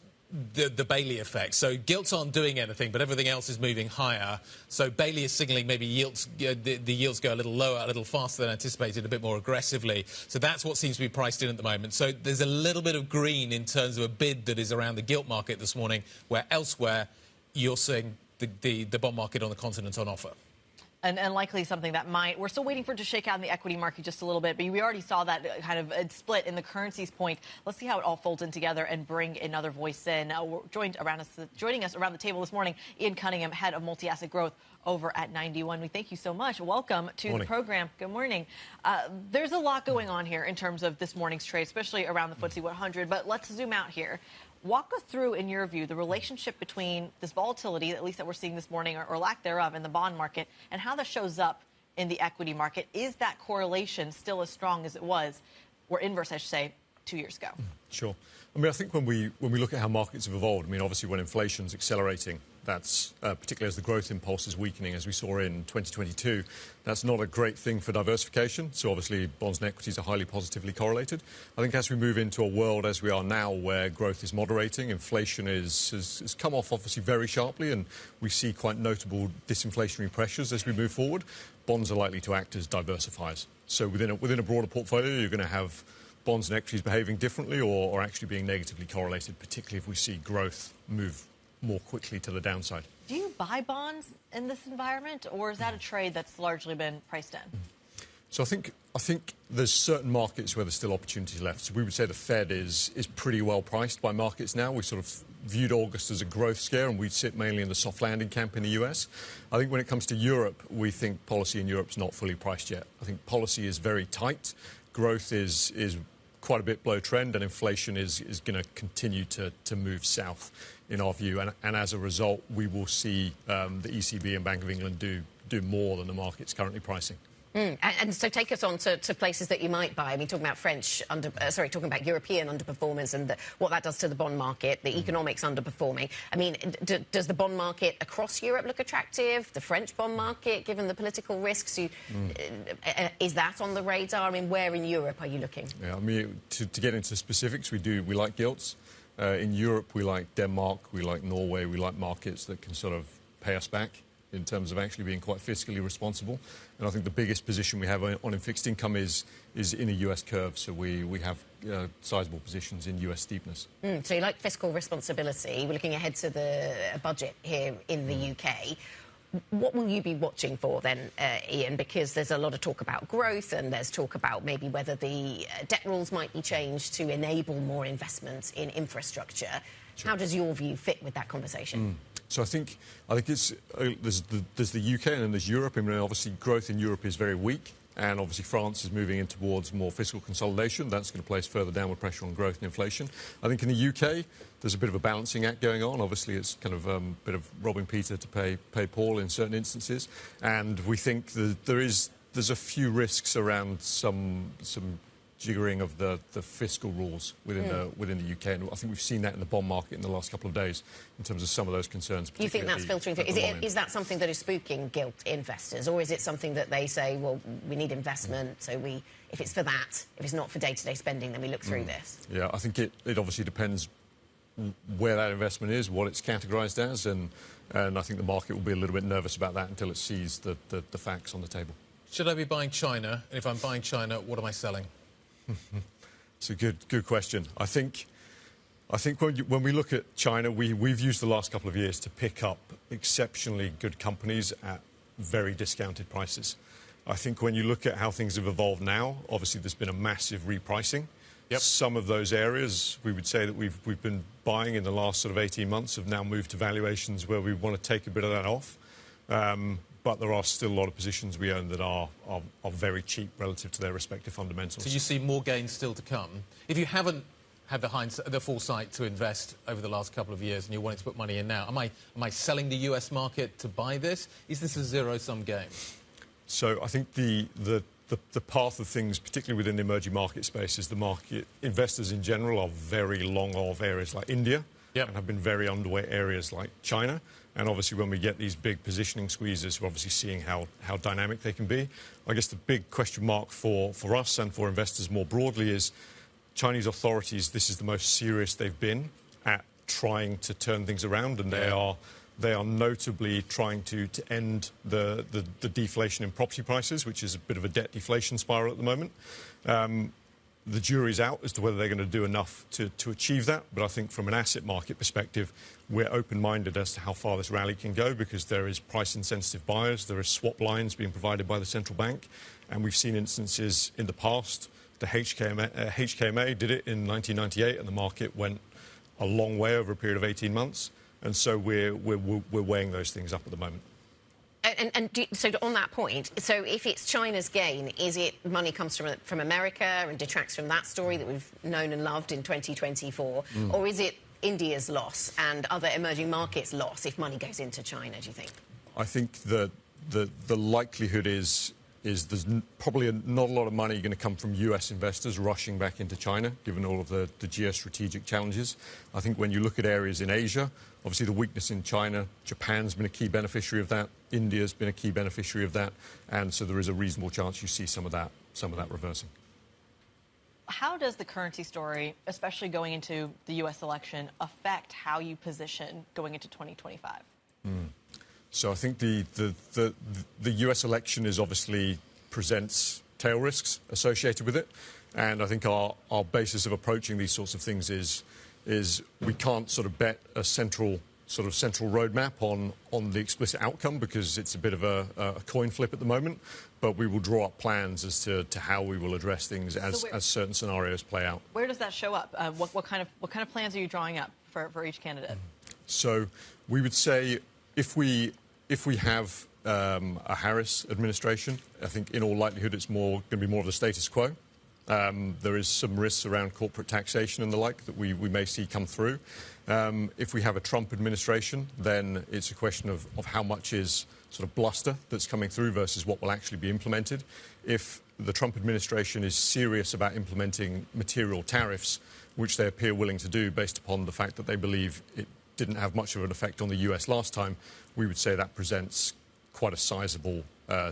the Bailey effect. So gilts aren't doing anything, but everything else is moving higher. So Bailey is signalling maybe yields, the yields go a little lower, a little faster than anticipated, a bit more aggressively. So that's what seems to be priced in at the moment. So there's a little bit of green in terms of a bid that is around the gilt market this morning, where elsewhere you're seeing the bond market on the continent on offer. And likely something that might... We're still waiting for it to shake out in the equity market just a little bit, but we already saw that kind of split in the currencies point. Let's see how it all folds in together and bring another voice in. Joining us around the table this morning, Ian Cunningham, head of multi-asset growth over at 91. We thank you so much. Welcome to the program. Good morning. There's a lot going on here in terms of this morning's trade, especially around the FTSE 100, but let's zoom out here. Walk us through, in your view, the relationship between this volatility, at least that we're seeing this morning, or lack thereof, in the bond market, and how that shows up in the equity market. Is that correlation still as strong as it was, or inverse, I should say, 2 years ago? Sure. I mean, I think when we look at how markets have evolved, I mean, obviously when inflation's accelerating, that's particularly as the growth impulse is weakening, as we saw in 2022, that's not a great thing for diversification. So obviously bonds and equities are highly positively correlated. I think as we move into a world as we are now, where growth is moderating, inflation has come off obviously very sharply, and we see quite notable disinflationary pressures as we move forward, bonds are likely to act as diversifiers. So within a broader portfolio, you're going to have bonds and equities behaving differently or actually being negatively correlated, particularly if we see growth move more quickly to the downside. Do you buy bonds in this environment, or is that a trade that's largely been priced in? So I think there's certain markets where there's still opportunity left. So we would say the Fed is pretty well priced by markets now. We sort of viewed August as a growth scare, and we sit mainly in the soft landing camp in the US. I think when it comes to Europe, we think policy in Europe's not fully priced yet. I think policy is very tight. Growth is quite a bit below trend, and inflation is going to continue to move south, in our view. And as a result, we will see the ECB and Bank of England do more than the market's currently pricing. And so take us on to places that you might buy. I mean, talking about European underperformance and what that does to the bond market, the economics underperforming. I mean, does the bond market across Europe look attractive? The French bond market, given the political risks, is that on the radar? I mean, where in Europe are you looking? Yeah, I mean, to get into specifics, we like gilts. In Europe, we like Denmark, we like Norway, we like markets that can sort of pay us back in terms of actually being quite fiscally responsible. And I think the biggest position we have on in fixed income is in a US curve. So we have sizable positions in US steepness. So you like fiscal responsibility. We're looking ahead to the budget here in the UK. What will you be watching for then, Ian? Because there's a lot of talk about growth, and there's talk about maybe whether the debt rules might be changed to enable more investment in infrastructure. Sure. How does your view fit with that conversation? So I think it's there's the UK and then there's Europe. I mean, obviously growth in Europe is very weak, and obviously France is moving in towards more fiscal consolidation. That's going to place further downward pressure on growth and inflation. I think in the UK there's a bit of a balancing act going on. Obviously it's kind of a bit of robbing Peter to pay Paul in certain instances, and we think that there's a few risks around some rejiggering of the fiscal rules within the UK. And I think we've seen that in the bond market in the last couple of days in terms of some of those concerns. You think that's filtering through? Is that something that is spooking gilt investors, or is it something that they say, well, we need investment, so if it's for that, if it's not for day-to-day spending, then we look through this? Yeah, I think it obviously depends where that investment is, what it's categorised as, and I think the market will be a little bit nervous about that until it sees the facts on the table. Should I be buying China? And if I'm buying China, what am I selling? It's a good question. I think when we look at China, we've used the last couple of years to pick up exceptionally good companies at very discounted prices. I think when you look at how things have evolved now, obviously there's been a massive repricing. Yep. Some of those areas we would say that we've been buying in the last sort of 18 months have now moved to valuations where we want to take a bit of that off. But there are still a lot of positions we own that are very cheap relative to their respective fundamentals. So you see more gains still to come. If you haven't had the foresight to invest over the last couple of years and you're wanting to put money in now, am I selling the US market to buy this? Is this a zero-sum game? So I think the path of things, particularly within the emerging market space, is the market investors in general are very long of areas like India and have been very underweight areas like China. And obviously when we get these big positioning squeezes, we're obviously seeing how dynamic they can be. I guess the big question mark for us and for investors more broadly is Chinese authorities, this is the most serious they've been at trying to turn things around, and they are notably trying to end the deflation in property prices, which is a bit of a debt deflation spiral at the moment. The jury's out as to whether they're going to do enough to achieve that. But I think from an asset market perspective, we're open-minded as to how far this rally can go, because there is price-insensitive buyers, there are swap lines being provided by the central bank, and we've seen instances in the past. The HKMA did it in 1998, and the market went a long way over a period of 18 months. And so we're weighing those things up at the moment. So on that point, so if it's China's gain, is it money comes from America and detracts from that story that we've known and loved in 2024, or is it India's loss and other emerging markets' loss if money goes into China, do you think? I think the likelihood is there's probably not a lot of money going to come from US investors rushing back into China, given all of the geostrategic challenges. I think when you look at areas in Asia, obviously the weakness in China, Japan's been a key beneficiary of that, India's been a key beneficiary of that, and so there is a reasonable chance you see some of that reversing. How does the currency story, especially going into the US election, affect how you position going into 2025? So I think the US election obviously presents tail risks associated with it, and I think our basis of approaching these sorts of things is we can't sort of bet a central roadmap on the explicit outcome, because it's a bit of a coin flip at the moment, but we will draw up plans as to how we will address things as certain scenarios play out. Where does that show up? What kind of plans are you drawing up for each candidate? So we would say if we have a Harris administration, I think in all likelihood it's going to be more of the status quo. There is some risks around corporate taxation and the like that we may see come through. If we have a Trump administration, then it's a question of how much is sort of bluster that's coming through versus what will actually be implemented. If the Trump administration is serious about implementing material tariffs, which they appear willing to do based upon the fact that they believe it didn't have much of an effect on the US last time, we would say that presents quite a sizable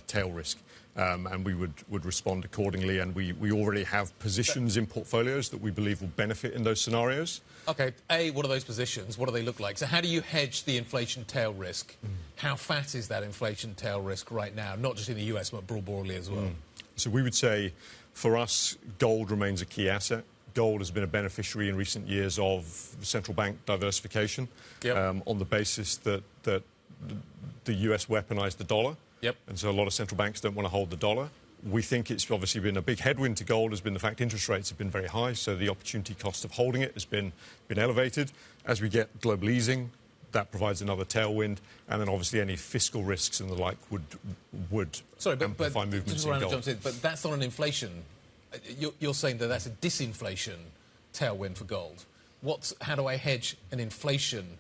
tail risk. And we would respond accordingly, and we already have positions in portfolios that we believe will benefit in those scenarios. OK, what are those positions? What do they look like? So how do you hedge the inflation tail risk? How fat is that inflation tail risk right now, not just in the US, but broadly as well? So we would say, for us, gold remains a key asset. Gold has been a beneficiary in recent years of central bank diversification on the basis that the US weaponized the dollar. And so a lot of central banks don't want to hold the dollar. We think it's obviously been a big headwind to gold has been the fact interest rates have been very high, so the opportunity cost of holding it has been elevated. As we get global easing, that provides another tailwind, and then obviously any fiscal risks and the like would amplify movements in gold. But that's not an inflation. You're saying that that's a disinflation tailwind for gold. How do I hedge an inflation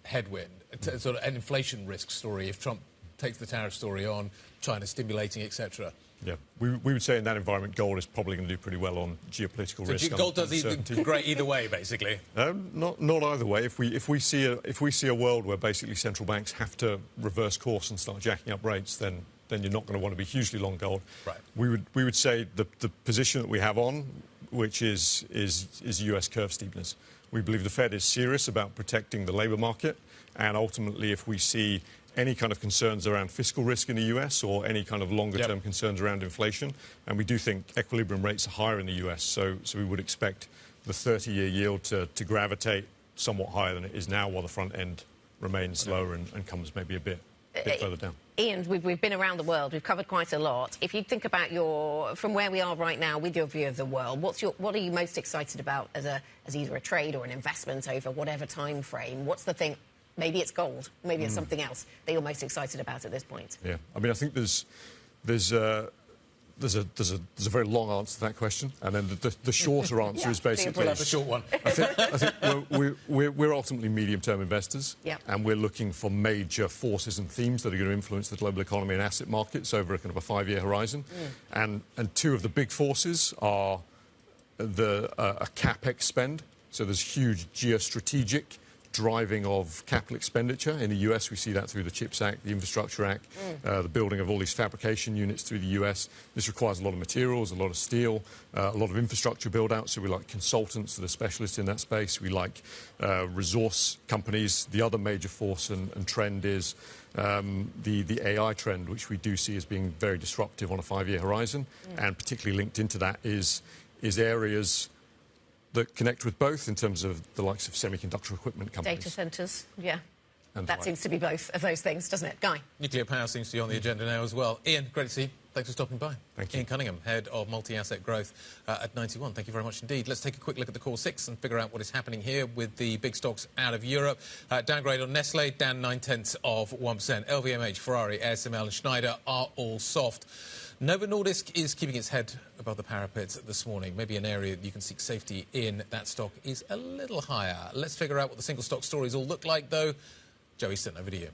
headwind, sort of an inflation risk story if Trump takes the tariff story on, China stimulating, etc.? Yeah, we would say in that environment, gold is probably going to do pretty well on geopolitical risk. So gold does great either way, basically. Not either way. If we see a world where basically central banks have to reverse course and start jacking up rates, then you're not going to want to be hugely long gold. Right. We would say the position that we have on, which is US curve steepness. We believe the Fed is serious about protecting the labour market, and ultimately, if we see any kind of concerns around fiscal risk in the US or any kind of longer-term concerns around inflation, and we do think equilibrium rates are higher in the US, so we would expect the 30-year yield to gravitate somewhat higher than it is now, while the front end remains lower and comes maybe a bit further down. Ian, we've been around the world. We've covered quite a lot. If you think about from where we are right now with your view of the world, what are you most excited about as either a trade or an investment over whatever time frame? What's the thing? Maybe it's gold. Maybe it's something else that you're most excited about at this point. Yeah, I mean, I think there's a very long answer to that question, and then the shorter answer is basically... We'll have a short one. I think we're ultimately medium-term investors, and we're looking for major forces and themes that are going to influence the global economy and asset markets over a kind of a 5-year horizon. And two of the big forces are a CapEx spend. So there's huge geostrategic driving of capital expenditure. In the US, we see that through the CHIPS Act, the Infrastructure Act, the building of all these fabrication units through the US. This requires a lot of materials, a lot of steel, a lot of infrastructure build-out, so we like consultants that are specialists in that space. We like resource companies. The other major force and trend is the AI trend, which we do see as being very disruptive on a 5-year horizon, and particularly linked into that is areas that connect with both in terms of the likes of semiconductor equipment companies. Data centres, yeah. And that seems to be both of those things, doesn't it? Guy? Nuclear power seems to be on the agenda now as well. Ian, great to see you. Thanks for stopping by. Thank you. Ian Cunningham, Head of Multi-Asset Growth at 91. Thank you very much indeed. Let's take a quick look at the core 6 and figure out what is happening here with the big stocks out of Europe. Downgrade on Nestlé, down 0.9%. LVMH, Ferrari, ASML and Schneider are all soft. Novo Nordisk is keeping its head above the parapet this morning. Maybe an area that you can seek safety in. That stock is a little higher. Let's figure out what the single stock stories all look like, though. Joe Easton, over to you.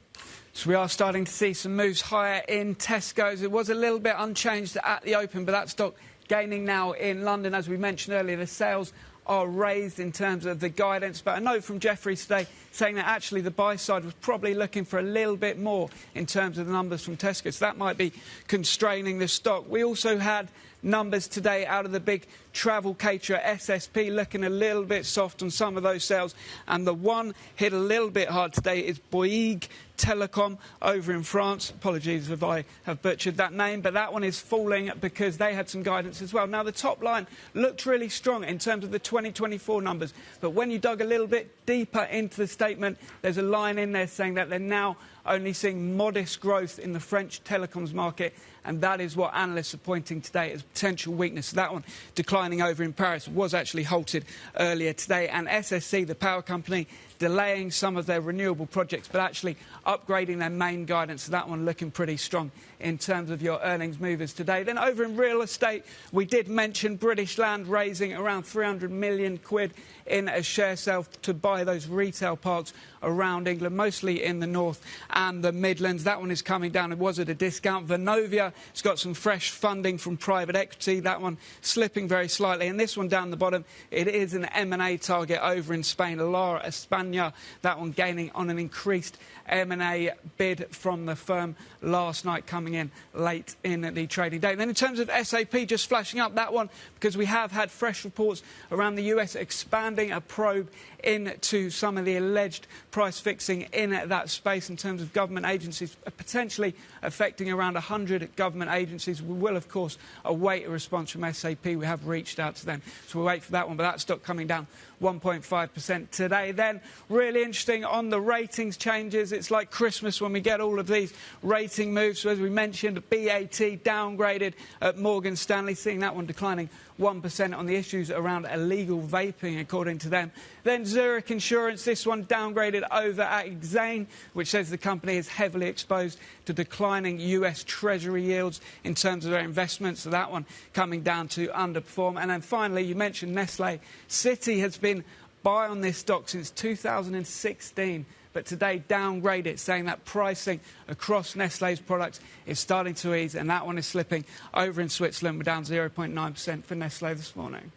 So we are starting to see some moves higher in Tesco's. It was a little bit unchanged at the open, but that stock gaining now in London. As we mentioned earlier, the sales are raised in terms of the guidance. But a note from Jefferies today saying that actually the buy side was probably looking for a little bit more in terms of the numbers from Tesco. So that might be constraining the stock. We also had numbers today out of the big travel caterer SSP, looking a little bit soft on some of those sales. And the one hit a little bit hard today is Bouygues Telecom over in France. Apologies if I have butchered that name, but that one is falling because they had some guidance as well. Now, the top line looked really strong in terms of the 2024 numbers, but when you dug a little bit deeper into the statement, there's a line in there saying that they're now only seeing modest growth in the French telecoms market, and that is what analysts are pointing today as potential weakness. That one declining over in Paris was actually halted earlier today. And SSC, the power company, delaying some of their renewable projects, but actually upgrading their main guidance. So that one looking pretty strong in terms of your earnings movers today. Then over in real estate, we did mention British Land raising around 300 million quid in a share sale to buy those retail parks around England, mostly in the north and the Midlands. That one is coming down. It was at a discount. Vonovia has got some fresh funding from private equity. That one slipping very slightly. And this one down the bottom, it is an M&A target over in Spain. Lara España, that one gaining on an increased M&A bid from the firm last night, coming in late in the trading day. And then in terms of SAP, just flashing up that one because we have had fresh reports around the US expanding a probe into some of the alleged price fixing in that space in terms of government agencies, potentially affecting around 100 government agencies. We will, of course, await a response from SAP. We have reached out to them, so we'll wait for that one. But that stock coming down 1.5% today. Then, really interesting on the ratings changes. It's like Christmas when we get all of these rating moves. So as we mentioned, BAT downgraded at Morgan Stanley, seeing that one declining 1% on the issues around illegal vaping, according to them. Then Zurich Insurance, this one downgraded over at Exane, which says the company is heavily exposed to declining US Treasury yields in terms of their investments. So that one coming down to underperform. And then finally, you mentioned Nestlé. Citi has been buy on this stock since 2016. but today downgraded, saying that pricing across Nestlé's products is starting to ease, and that one is slipping over in Switzerland. We're down 0.9% for Nestlé this morning.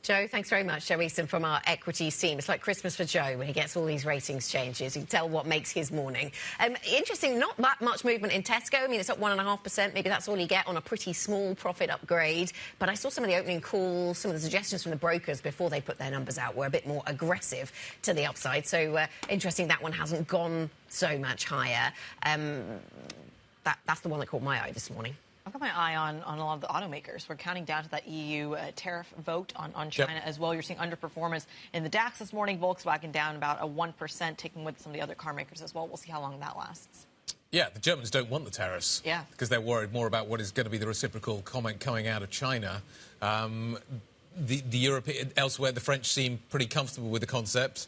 Joe, thanks very much. Joe Easton from our equities team. It's like Christmas for Joe when he gets all these ratings changes. You can tell what makes his morning. Interesting, not that much movement in Tesco. I mean, it's up 1.5%. Maybe that's all you get on a pretty small profit upgrade. But I saw some of the opening calls, some of the suggestions from the brokers before they put their numbers out were a bit more aggressive to the upside. So interesting that one hasn't gone so much higher. That's the one that caught my eye this morning. I've got my eye on a lot of the automakers. We're counting down to that EU tariff vote on China as well. You're seeing underperformance in the DAX this morning. Volkswagen down about 1%, taking with some of the other car makers as well. We'll see how long that lasts. Yeah, the Germans don't want the tariffs. Yeah. Because they're worried more about what is going to be the reciprocal comment coming out of China. The European, elsewhere, the French seem pretty comfortable with the concept.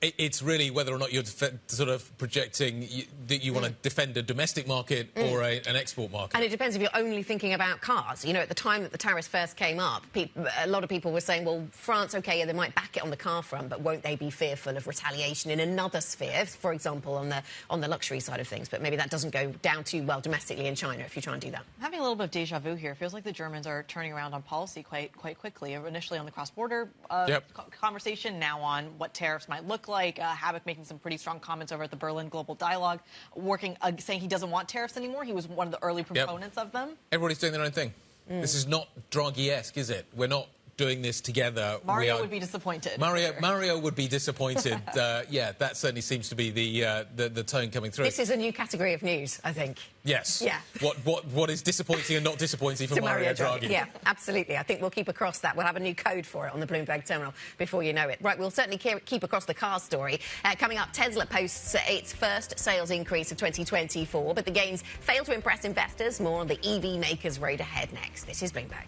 It's really whether or not you're sort of projecting that you want to defend a domestic market or an export market. And it depends if you're only thinking about cars. You know, at the time that the tariffs first came up, a lot of people were saying, well, France, OK, yeah, they might back it on the car front, but won't they be fearful of retaliation in another sphere, for example, on the luxury side of things? But maybe that doesn't go down too well domestically in China if you try and do that. I'm having a little bit of deja vu here. It feels like the Germans are turning around on policy quite quickly. Initially on the cross-border conversation, now on what tariffs might look like. Habeck making some pretty strong comments over at the Berlin Global Dialogue, saying he doesn't want tariffs anymore. He was one of the early proponents of them. Everybody's doing their own thing. This is not Draghi-esque, is it? We're not doing this together. Mario would be disappointed. Mario would be disappointed. Yeah, that certainly seems to be the tone coming through. This is a new category of news, I think. Yes. Yeah. What is disappointing and not disappointing for Mario Draghi? Yeah, absolutely. I think we'll keep across that. We'll have a new code for it on the Bloomberg terminal before you know it. Right, we'll certainly keep across the car story. Coming up, Tesla posts its first sales increase of 2024, but the gains fail to impress investors. More on the EV maker's road ahead next. This is Bloomberg.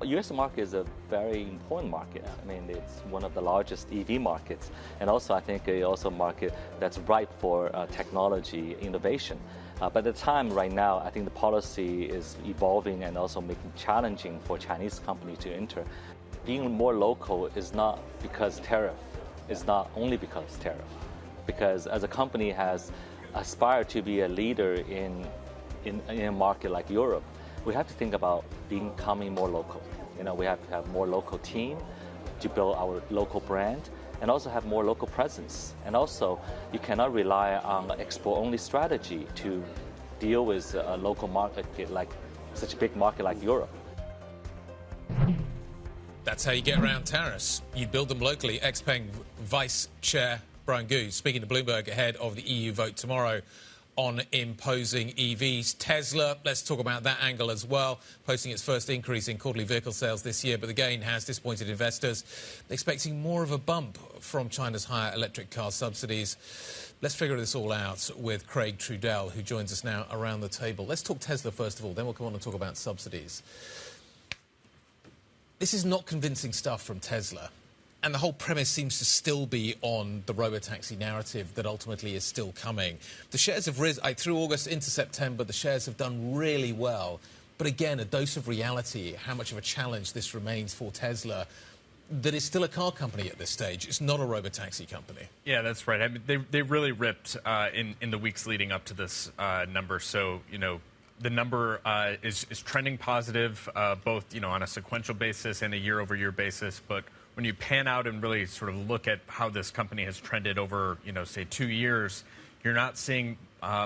U.S. market is a very important market. I mean, it's one of the largest EV markets, and also I think it's also a market that's ripe for technology innovation. But at the time right now, I think the policy is evolving and also making challenging for Chinese companies to enter. Being more local is not because tariff. It's not only because tariff. Because as a company has aspired to be a leader in a market like Europe, we have to think about becoming more local. You know, we have to have more local team to build our local brand and also have more local presence. And also, you cannot rely on an export-only strategy to deal with a local market like such a big market like Europe. That's how you get around tariffs. You build them locally. Ex-Peng Vice Chair Brian Gu speaking to Bloomberg ahead of the EU vote tomorrow on imposing EVs. Tesla, let's talk about that angle as well, posting its first increase in quarterly vehicle sales this year, but the gain has disappointed investors, expecting more of a bump from China's higher electric car subsidies. Let's figure this all out with Craig Trudell, who joins us now around the table. Let's talk Tesla first of all, then we'll come on and talk about subsidies. This is not convincing stuff from Tesla. And the whole premise seems to still be on the robotaxi narrative that ultimately is still coming. The shares have risen through August into September. The shares have done really well. But again, a dose of reality, how much of a challenge this remains for Tesla, that is still a car company at this stage. It's not a robotaxi company. Yeah, that's right. I mean, they really ripped in the weeks leading up to this number. So, you know, the number is trending positive, both, you know, on a sequential basis and a year-over-year basis. But when you pan out and really sort of look at how this company has trended over, you know, say 2 years, you're not seeing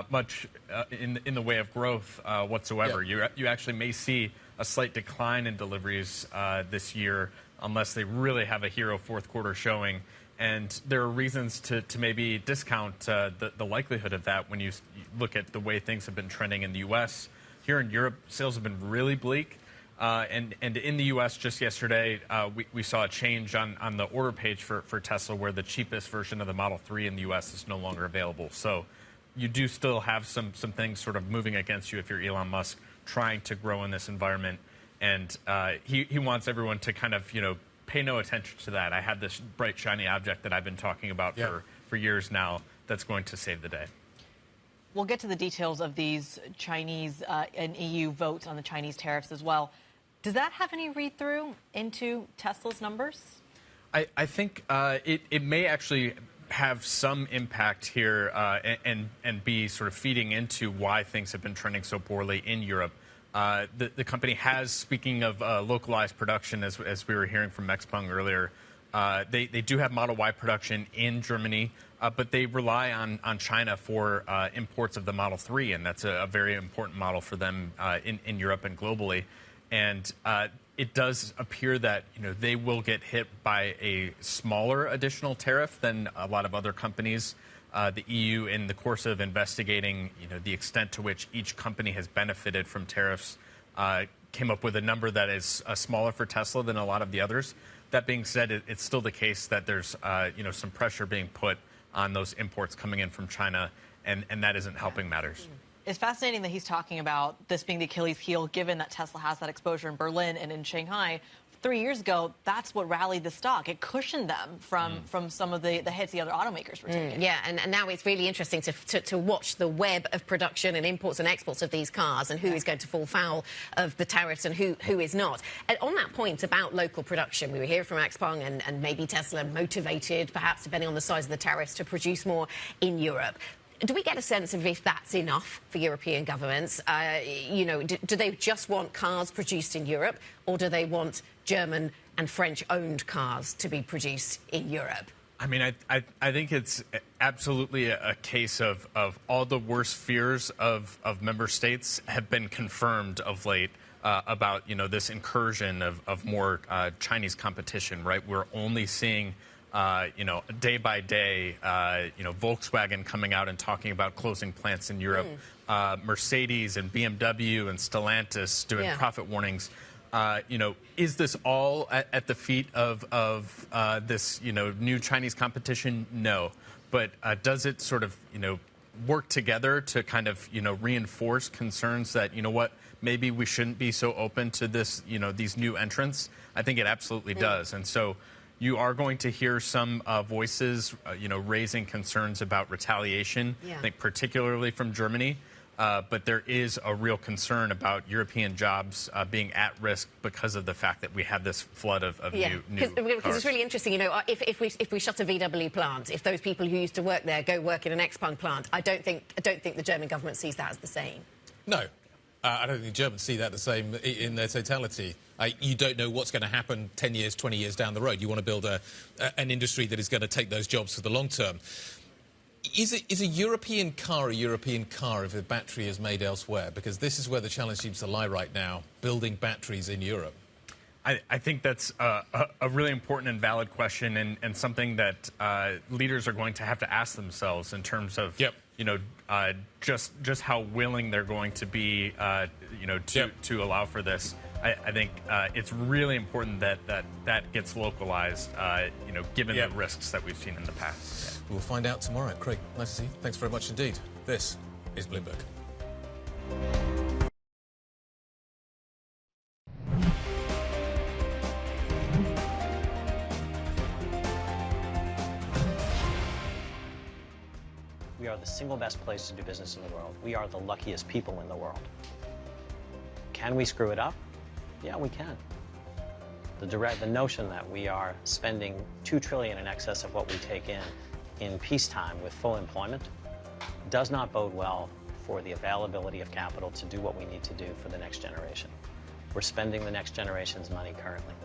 much in the way of growth whatsoever. Yeah. You actually may see a slight decline in deliveries this year unless they really have a hero fourth quarter showing. And there are reasons to maybe discount the likelihood of that when you look at the way things have been trending in the U.S. Here in Europe, sales have been really bleak. And in the U.S. just yesterday, we saw a change on the order page for Tesla where the cheapest version of the Model 3 in the U.S. is no longer available. So you do still have some things sort of moving against you if you're Elon Musk trying to grow in this environment. And he wants everyone to kind of, you know, pay no attention to that. I have this bright, shiny object that I've been talking about for years now that's going to save the day. We'll get to the details of these Chinese and EU votes on the Chinese tariffs as well. Does that have any read-through into Tesla's numbers? I think it may actually have some impact here and be sort of feeding into why things have been trending so poorly in Europe. The company has, speaking of localized production, as we were hearing from Mexpeng earlier, they do have Model Y production in Germany, but they rely on China for imports of the Model 3, and that's a very important model for them in Europe and globally. And it does appear that they will get hit by a smaller additional tariff than a lot of other companies. The EU, in the course of investigating the extent to which each company has benefited from tariffs, came up with a number that is smaller for Tesla than a lot of the others. That being said, it's still the case that there's some pressure being put on those imports coming in from China, and that isn't helping matters. It's fascinating that he's talking about this being the Achilles heel, given that Tesla has that exposure in Berlin and in Shanghai. 3 years ago, that's what rallied the stock. It cushioned them from some of the hits the other automakers were taking. Yeah, and now it's really interesting to watch the web of production and imports and exports of these cars and who is going to fall foul of the tariffs and who is not. And on that point about local production, we were hearing from Mexpeng and maybe Tesla motivated, perhaps depending on the size of the tariffs, to produce more in Europe. Do we get a sense of if that's enough for European governments? Do they just want cars produced in Europe, or do they want German and French-owned cars to be produced in Europe? I mean, I think it's absolutely a case of all the worst fears of member states have been confirmed of late about, this incursion of more Chinese competition, right? We're only seeing day by day, Volkswagen coming out and talking about closing plants in Europe, Mercedes and BMW and Stellantis doing profit warnings. Is this all at the feet of this, new Chinese competition? No. But does it sort of, work together to kind of, reinforce concerns that, maybe we shouldn't be so open to this, these new entrants? I think it absolutely does. And so you are going to hear some voices, raising concerns about retaliation, I think particularly from Germany. But there is a real concern about European jobs being at risk because of the fact that we have this flood of new cars. Because it's really interesting, if we shut a VW plant, if those people who used to work there go work in an Xpeng plant, I don't think the German government sees that as the same. No. I don't think the Germans see that the same in their totality. You don't know what's going to happen 10 years, 20 years down the road. You want to build an industry that is going to take those jobs for the long term. Is a European car if the battery is made elsewhere? Because this is where the challenge seems to lie right now, building batteries in Europe. I think that's a really important and valid question, and something that leaders are going to have to ask themselves in terms of just how willing they're going to be to allow for this. I think it's really important that gets localized, given the risks that we've seen in the past. We'll find out tomorrow. Craig, nice to see you. Thanks very much indeed. This is Bloomberg. We are the single best place to do business in the world. We are the luckiest people in the world. Can we screw it up? Yeah, we can. The notion that we are spending $2 trillion in excess of what we take in peacetime with full employment does not bode well for the availability of capital to do what we need to do for the next generation. We're spending the next generation's money currently.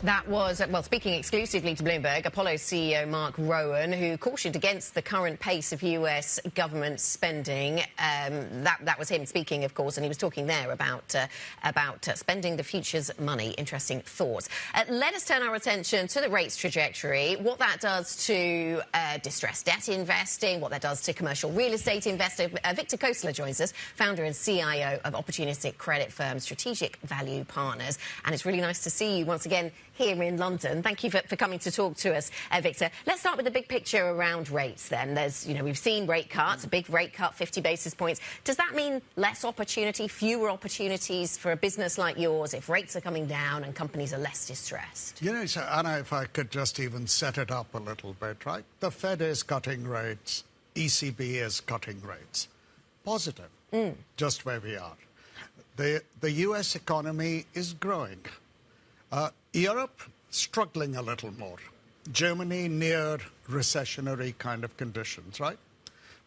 That was, well, speaking exclusively to Bloomberg, Apollo's CEO Marc Rowan, who cautioned against the current pace of US government spending. That was him speaking, of course, and he was talking there about spending the future's money. Interesting thoughts. Let us turn our attention to the rates trajectory, what that does to distressed debt investing, what that does to commercial real estate investing. Victor Khosla joins us, founder and CIO of opportunistic credit firm Strategic Value Partners. And it's really nice to see you once again here in London. Thank you for coming to talk to us, Victor. Let's start with the big picture around rates then. There's, we've seen rate cuts, a big rate cut, 50 basis points. Does that mean less opportunity, fewer opportunities for a business like yours if rates are coming down and companies are less distressed? So Anna, if I could just even set it up a little bit, right? The Fed is cutting rates, ECB is cutting rates. Positive, just where we are. The US economy is growing. Europe, struggling a little more. Germany, near recessionary kind of conditions, right?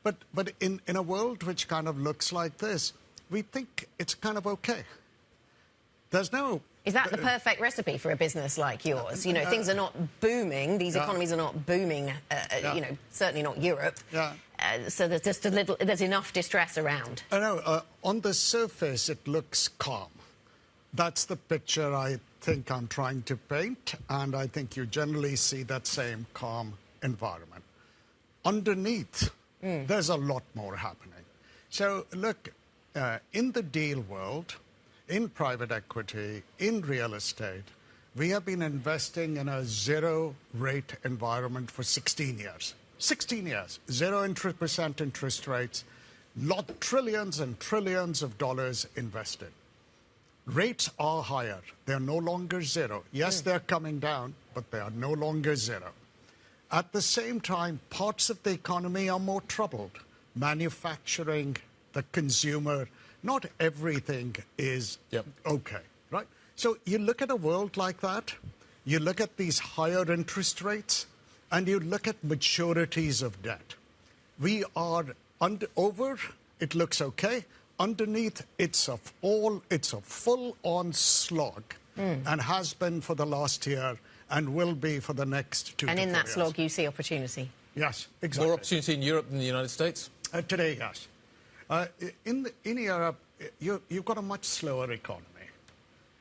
But in a world which kind of looks like this, we think it's kind of okay. There's no... Is that the perfect recipe for a business like yours? Things are not booming. These economies are not booming, certainly not Europe. So there's just there's enough distress around. I know. On the surface, it looks calm. That's the picture I think I'm trying to paint, and I think you generally see that same calm environment. Underneath, there's a lot more happening. So look, in the deal world, in private equity, in real estate, we have been investing in a zero-rate environment for 16 years. 16 years, 0% interest rates, trillions and trillions of dollars invested. Rates are higher. They're no longer zero. Yes, they're coming down, but they are no longer zero. At the same time, parts of the economy are more troubled. Manufacturing, the consumer, not everything is okay, right? So you look at a world like that, you look at these higher interest rates, and you look at maturities of debt. We are over, it looks okay. Underneath, it's a full-on slog, and has been for the last year, and will be for the next 2 to 4 years. And in that slog, you see opportunity? Yes, exactly. More opportunity in Europe than the United States? Today, yes. In Europe, you've got a much slower economy.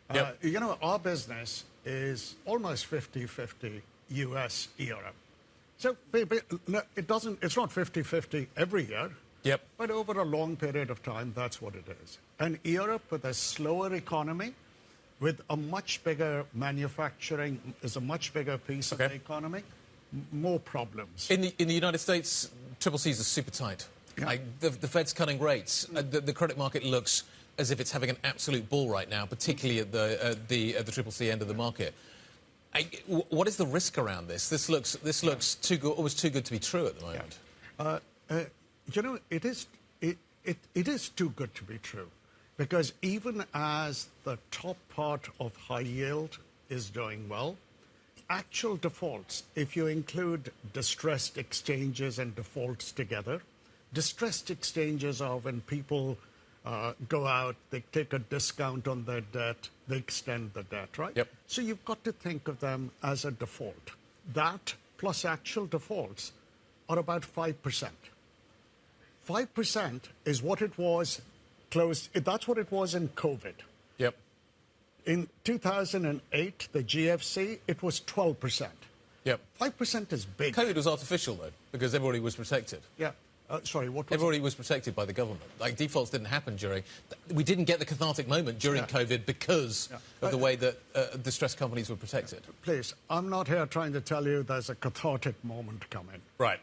Our business is almost 50-50 US-Europe. So it's not 50-50 every year. But over a long period of time, that's what it is. And Europe, with a slower economy, with a much bigger manufacturing, is a much bigger piece of the economy, more problems. In the United States, triple C's are super tight. Like the Fed's cutting rates. The credit market looks as if it's having an absolute bull right now, particularly at the triple C end of the market. What is the risk around this? This looks too good, almost too good to be true at the moment. It is too good to be true, because even as the top part of high yield is doing well, actual defaults, if you include distressed exchanges and defaults together, distressed exchanges are when people go out, they take a discount on their debt, they extend the debt, right? So you've got to think of them as a default. That plus actual defaults are about 5%. 5% is what it was that's what it was in COVID. In 2008, the GFC, it was 12%. 5% is big. COVID was artificial, though, because everybody was protected. Sorry, what was Everybody was protected by the government. Like, defaults didn't happen during... We didn't get the cathartic moment during COVID because of the way that distressed companies were protected. Please, I'm not here trying to tell you there's a cathartic moment coming. Right.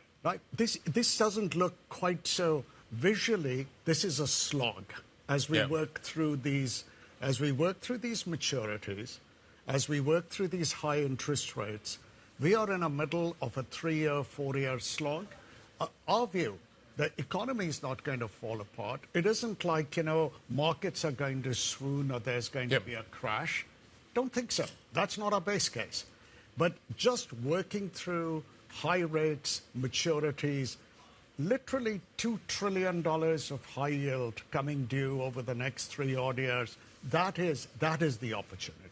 This doesn't look quite so... Visually, this is a slog as we work through these... As we work through these maturities, as we work through these high interest rates, we are in the middle of a 3-year, 4-year slog. Our view, the economy is not going to fall apart. It isn't like, markets are going to swoon or there's going to be a crash. Don't think so. That's not our base case. But just working through high rates, maturities, literally $2 trillion of high yield coming due over the next 3 odd years, that is the opportunity.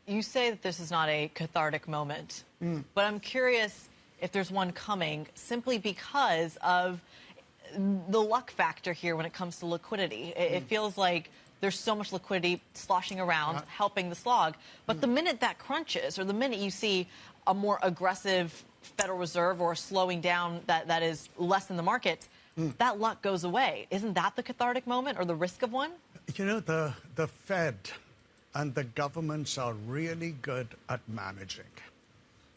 You say that this is not a cathartic moment, but I'm curious if there's one coming simply because of the luck factor here when it comes to liquidity. It feels like there's so much liquidity sloshing around, helping the slog. But the minute that crunches, or the minute you see a more aggressive Federal Reserve or slowing down that is less in the market, that luck goes away. Isn't that the cathartic moment or the risk of one? The Fed and the governments are really good at managing.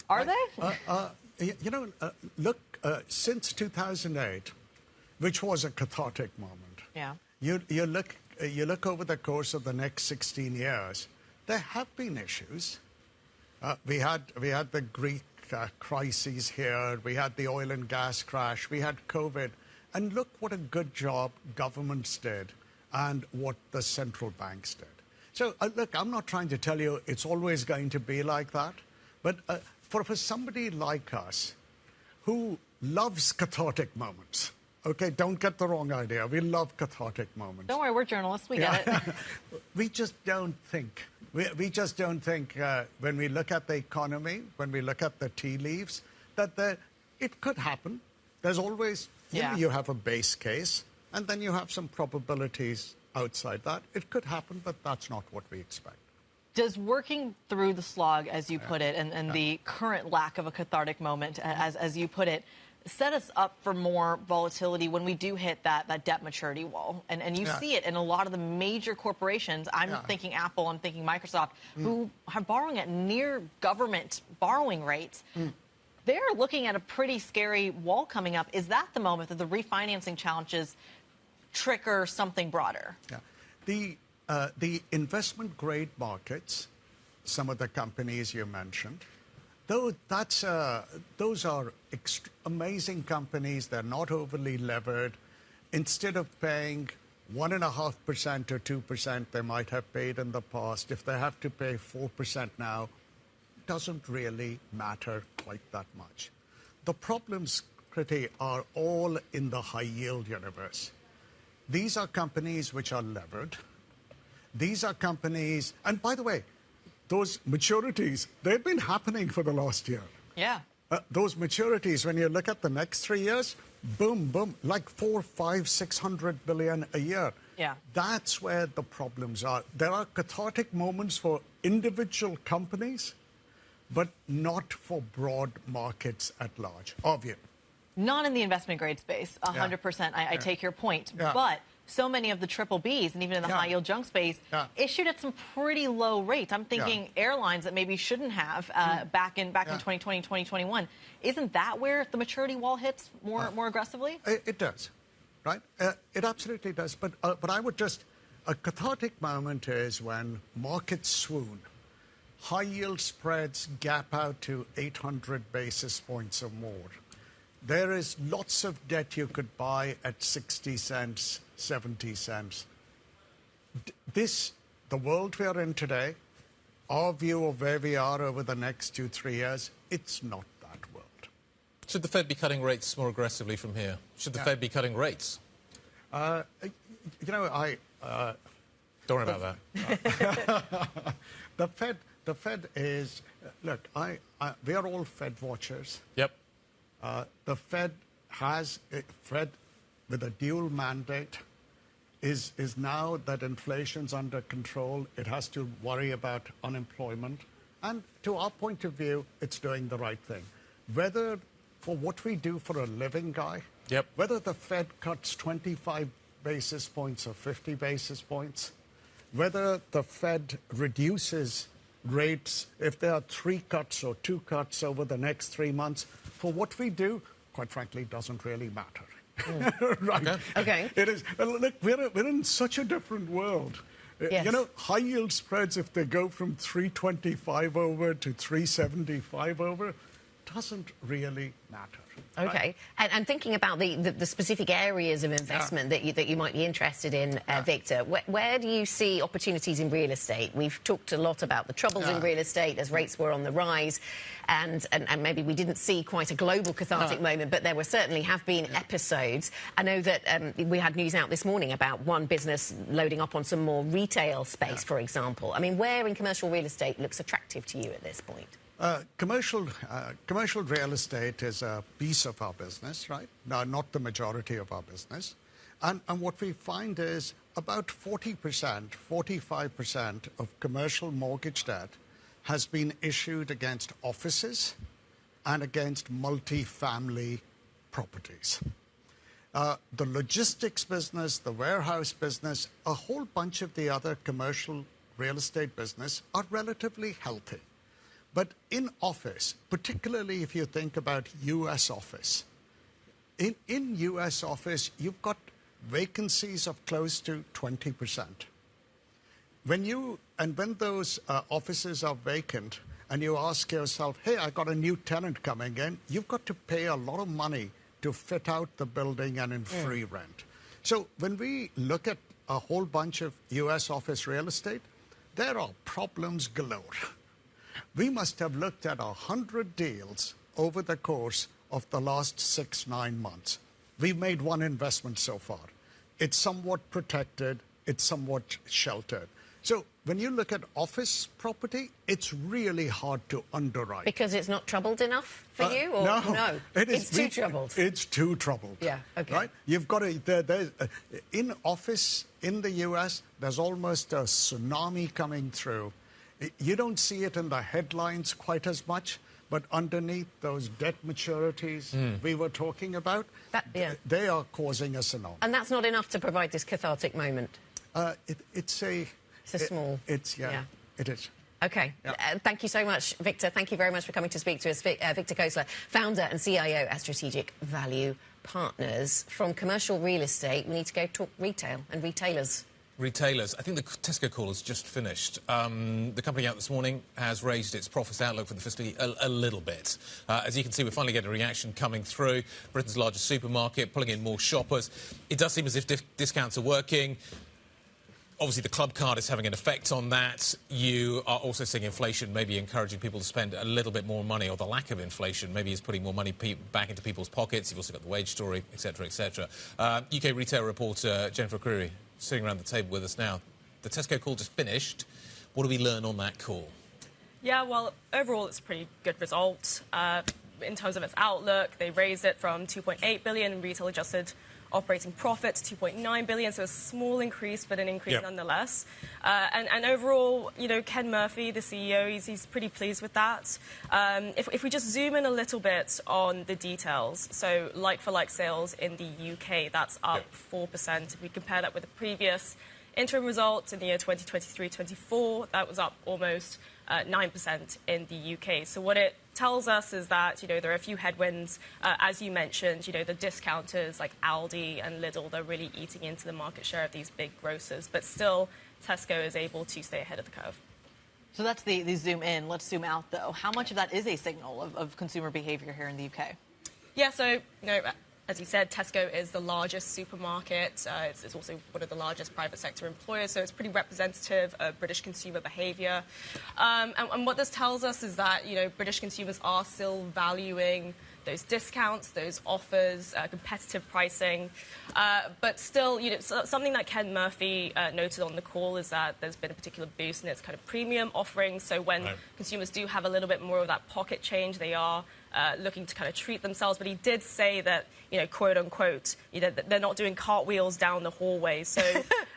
Are they? Look, since 2008, which was a cathartic moment. Yeah. You look over the course of the next 16 years, there have been issues. We had the Greek crises here. We had the oil and gas crash. We had COVID. And look what a good job governments did and what the central banks did. So, look, I'm not trying to tell you it's always going to be like that. But for somebody like us who loves cathartic moments, okay, don't get the wrong idea. We love cathartic moments. Don't worry, we're journalists. We get it. We just don't think. We just don't think when we look at the economy, when we look at the tea leaves, that it could happen. There's always, you have a base case, and then you have some probabilities outside that. It could happen, but that's not what we expect. Does working through the slog, as you put it, and the current lack of a cathartic moment, as you put it, set us up for more volatility when we do hit that debt maturity wall? And you see it in a lot of the major corporations. I'm thinking Apple, I'm thinking Microsoft, who are borrowing at near government borrowing rates. They're looking at a pretty scary wall coming up. Is that the moment that the refinancing challenges trigger something broader? Yeah. The investment-grade markets, some of the companies you mentioned, those are amazing companies. They're not overly levered. Instead of paying 1.5% or 2% they might have paid in the past, if they have to pay 4% now, it doesn't really matter quite that much. The problems, Kriti, are all in the high-yield universe. These are companies which are levered. These are companies, and by the way, those maturities, they've been happening for the last year. Yeah. Those maturities, when you look at the next 3 years, boom, boom, like 400, 500, 600 billion a year. Yeah. That's where the problems are. There are cathartic moments for individual companies, but not for broad markets at large. Obvious. Not in the investment grade space, 100%. I take your point. But so many of the triple Bs, and even in the high yield junk space, issued at some pretty low rates. I'm thinking airlines that maybe shouldn't have back in 2020, 2021. Isn't that where the maturity wall hits more aggressively? It does, right? It absolutely does. But I would just, a cathartic moment is when markets swoon. High yield spreads gap out to 800 basis points or more. There is lots of debt you could buy at 60 cents, 70 cents. The world we are in today, our view of where we are over the next 2-3 years, it's not that world. Should the Fed be cutting rates more aggressively from here? Should the Fed be cutting rates? Don't worry about that. The Fed is, look, we are all Fed watchers. Yep. The Fed with a dual mandate is now that inflation's under control. It has to worry about unemployment. And to our point of view, it's doing the right thing. Whether for what we do for a living, Guy, whether the Fed cuts 25 basis points or 50 basis points, whether the Fed reduces rates if there are 3 cuts or 2 cuts over the next 3 months, for what we do, quite frankly, doesn't really matter. Right? Okay. It is. Look, we're in such a different world. Yes. You know, high yield spreads, if they go from 325 over to 375 over, doesn't really matter. Okay. Right? And thinking about the specific areas of investment that you might be interested in, Victor, where do you see opportunities in real estate? We've talked a lot about the troubles in real estate as rates were on the rise, and maybe we didn't see quite a global cathartic moment, but there certainly have been episodes. I know that we had news out this morning about one business loading up on some more retail space, for example. I mean, where in commercial real estate looks attractive to you at this point? Commercial real estate is a piece of our business, right? No, not the majority of our business. And what we find is about 40%, 45% of commercial mortgage debt has been issued against offices and against multi-family properties. The logistics business, the warehouse business, a whole bunch of the other commercial real estate business are relatively healthy. But in office, particularly if you think about U.S. office, in U.S. office, you've got vacancies of close to 20%. When those offices are vacant and you ask yourself, hey, I got a new tenant coming in, you've got to pay a lot of money to fit out the building and in free rent. So when we look at a whole bunch of U.S. office real estate, there are problems galore. We must have looked at 100 deals over the course of the last 6-9 months. We've made one investment so far. It's somewhat protected. It's somewhat sheltered. So when you look at office property, it's really hard to underwrite. Because it's not troubled enough for you? Or no? It's too troubled. It's too troubled. Yeah, okay. Right? You've got in office in the U.S., there's almost a tsunami coming through. You don't see it in the headlines quite as much, but underneath those debt maturities we were talking about, they are causing a tsunami. And that's not enough to provide this cathartic moment? It's small. It is. OK. Yeah. Thank you so much, Victor. Thank you very much for coming to speak to us. Victor Khosla, founder and CIO at Strategic Value Partners. From commercial real estate, we need to go talk retail and retailers. Retailers. I think the Tesco call has just finished. The company out this morning has raised its profits outlook for the fiscal year a little bit. As you can see, we're finally getting a reaction coming through. Britain's largest supermarket, pulling in more shoppers. It does seem as if discounts are working. Obviously, the club card is having an effect on that. You are also seeing inflation maybe encouraging people to spend a little bit more money, or the lack of inflation maybe is putting more money back into people's pockets. You've also got the wage story, etc., etc. UK retail reporter Jennifer Creary sitting around the table with us now. The Tesco call just finished. What do we learn on that call? Yeah, well, overall, it's a pretty good result. In terms of its outlook, they raised it from 2.8 billion in retail adjusted operating profit to 2.9 billion, so a small increase, but an increase nonetheless. And overall, you know, Ken Murphy, the CEO, he's pretty pleased with that. If we just zoom in a little bit on the details, so like-for-like sales in the UK, that's up 4%. If we compare that with the previous interim results in the year 2023-24, that was up almost 9% in the UK. So what it tells us is that, you know, there are a few headwinds. As you mentioned, you know, the discounters like Aldi and Lidl, they're really eating into the market share of these big grocers. But still, Tesco is able to stay ahead of the curve. So that's the zoom in. Let's zoom out, though. How much of that is a signal of consumer behavior here in the UK? Yeah, so, you know, as you said, Tesco is the largest supermarket. It's also one of the largest private sector employers, so it's pretty representative of British consumer behaviour. And what this tells us is that, you know, British consumers are still valuing those discounts, those offers, competitive pricing. But still, you know, something that Ken Murphy noted on the call is that there's been a particular boost in its kind of premium offerings. So when consumers do have a little bit more of that pocket change, they are looking to kind of treat themselves. But he did say that, you know, quote unquote, you know, they're not doing cartwheels down the hallway. So,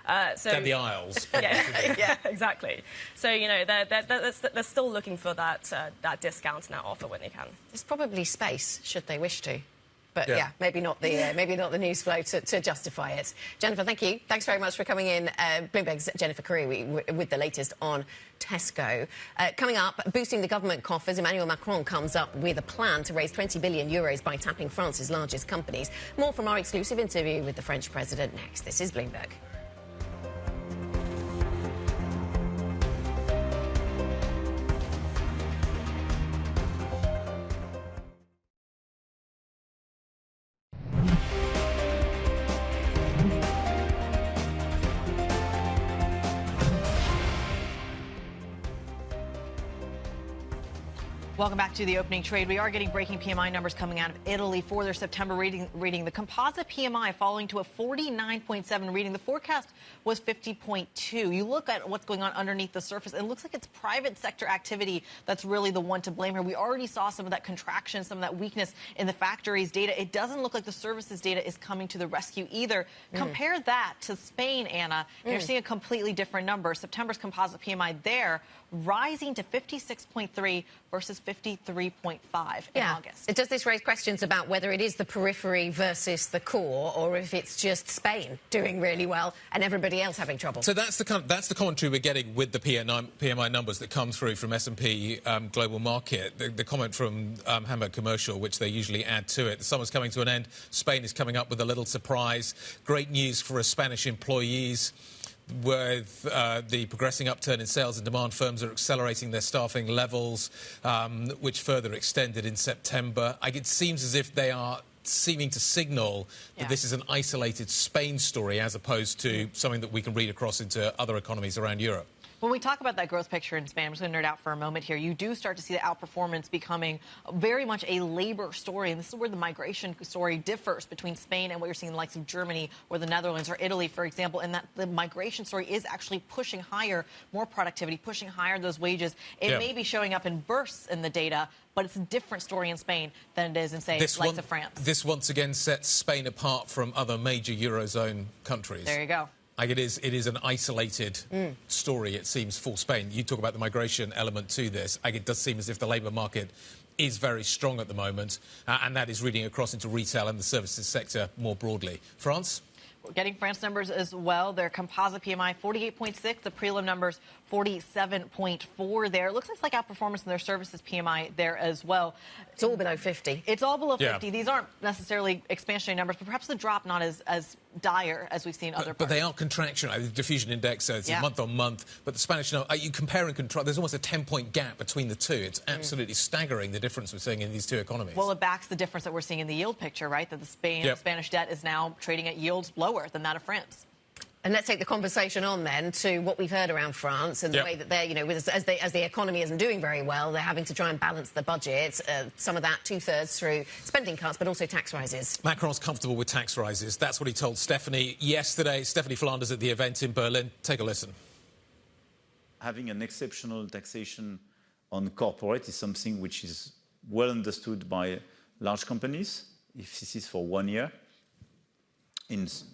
down the aisles. yeah, exactly. So, you know, they're still looking for that discount and that offer when they can. There's probably space, should they wish to. But yeah, maybe not the news flow to justify it. Jennifer, thank you. Thanks very much for coming in. Bloomberg's Jennifer Creary with the latest on Tesco. Coming up, boosting the government coffers, Emmanuel Macron comes up with a plan to raise 20 billion euros by tapping France's largest companies. More from our exclusive interview with the French president next. This is Bloomberg. Welcome back to the opening trade. We are getting breaking PMI numbers coming out of Italy for their September reading. The composite PMI falling to a 49.7 reading. The forecast was 50.2. You look at what's going on underneath the surface, it looks like it's private sector activity that's really the one to blame here. We already saw some of that contraction, some of that weakness in the factories data. It doesn't look like the services data is coming to the rescue either. Compare that to Spain, Anna, and you're seeing a completely different number. September's composite PMI there rising to 56.3 versus 53.5 in August. Does this raise questions about whether it is the periphery versus the core, or if it's just Spain doing really well and everybody else having trouble? So that's the commentary we're getting with the PMI numbers that come through from S&P Global Market. The comment from Hamburg Commercial, which they usually add to it. The summer's coming to an end. Spain is coming up with a little surprise. Great news for Spanish employees. With the progressing upturn in sales and demand, firms are accelerating their staffing levels, which further extended in September. It seems as if they are seeming to signal that this is an isolated Spain story as opposed to something that we can read across into other economies around Europe. When we talk about that growth picture in Spain, I'm just going to nerd out for a moment here. You do start to see the outperformance becoming very much a labor story. And this is where the migration story differs between Spain and what you're seeing in the likes of Germany or the Netherlands or Italy, for example, and that the migration story is actually pushing higher, more productivity, pushing higher those wages. It may be showing up in bursts in the data, but it's a different story in Spain than it is in, say, likes of France. This once again sets Spain apart from other major Eurozone countries. There you go. It is an isolated story, it seems, for Spain. You talk about the migration element to this. It does seem as if the labour market is very strong at the moment, and that is reading across into retail and the services sector more broadly. France? We're getting France numbers as well. Their composite PMI, 48.6. The prelim numbers, 47.4 there. It looks like outperformance in their services PMI there as well. It's all below 50. It's all below 50. These aren't necessarily expansionary numbers, but perhaps the drop not as dire as we've seen other parts. But they are contraction. The diffusion index is month on month. But the Spanish, you compare and contrast. There's almost a 10-point gap between the two. It's absolutely staggering, the difference we're seeing in these two economies. Well, it backs the difference that we're seeing in the yield picture, right? That the Spanish debt is now trading at yields lower than that of France. And let's take the conversation on then to what we've heard around France and the way that they're, as the economy isn't doing very well, they're having to try and balance the budget. Some of that, 2/3 through spending cuts, but also tax rises. Macron's comfortable with tax rises. That's what he told Stephanie yesterday. Stephanie Flanders at the event in Berlin. Take a listen. Having an exceptional taxation on corporate is something which is well understood by large companies. If this is for 1 year,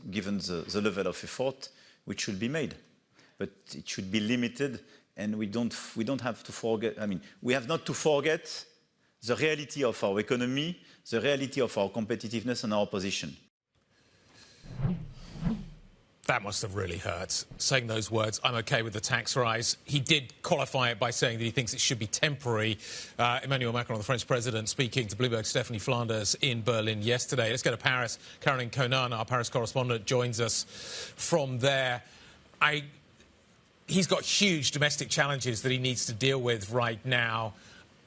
given the level of effort which should be made. But it should be limited, and we don't have to forget, we have not to forget the reality of our economy, the reality of our competitiveness and our position. That must have really hurt, saying those words. I'm OK with the tax rise. He did qualify it by saying that he thinks it should be temporary. Emmanuel Macron, the French president, speaking to Bloomberg's Stephanie Flanders in Berlin yesterday. Let's go to Paris. Caroline Conan, our Paris correspondent, joins us from there. He's got huge domestic challenges that he needs to deal with right now.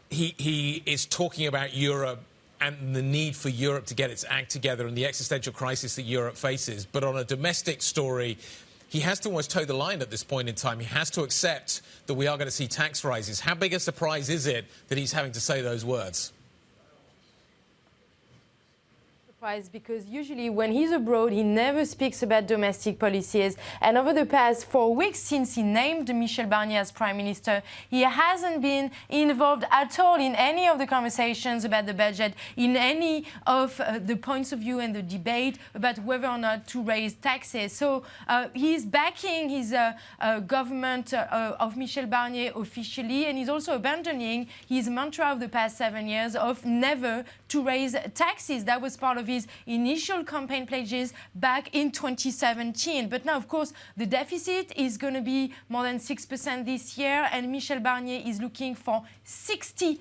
He is talking about Europe and the need for Europe to get its act together and the existential crisis that Europe faces. But on a domestic story, he has to almost toe the line at this point in time. He has to accept that we are going to see tax rises. How big a surprise is it that he's having to say those words? Because usually when he's abroad, he never speaks about domestic policies. And over the past 4 weeks, since he named Michel Barnier as Prime Minister, he hasn't been involved at all in any of the conversations about the budget, in any of the points of view and the debate about whether or not to raise taxes. So he's backing his government of Michel Barnier officially, and he's also abandoning his mantra of the past 7 years of never to raise taxes. That was part of his initial campaign pledges back in 2017. But now, of course, the deficit is going to be more than 6% this year, and Michel Barnier is looking for 60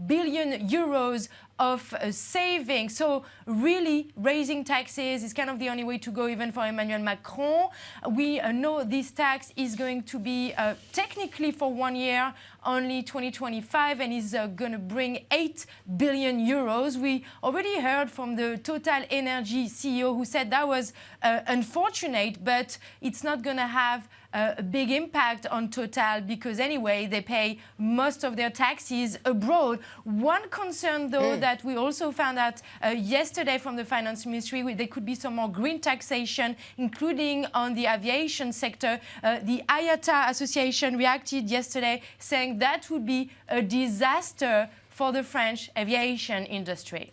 billion euros of savings. So really raising taxes is kind of the only way to go, even for Emmanuel Macron. We know this tax is going to be technically for 1 year, only 2025, and is going to bring 8 billion euros. We already heard from the Total Energy CEO who said that was unfortunate, but it's not going to have a big impact on Total because anyway they pay most of their taxes abroad. One concern though that we also found out yesterday from the finance ministry, there could be some more green taxation, including on the aviation sector. The IATA Association reacted yesterday saying that would be a disaster for the French aviation industry.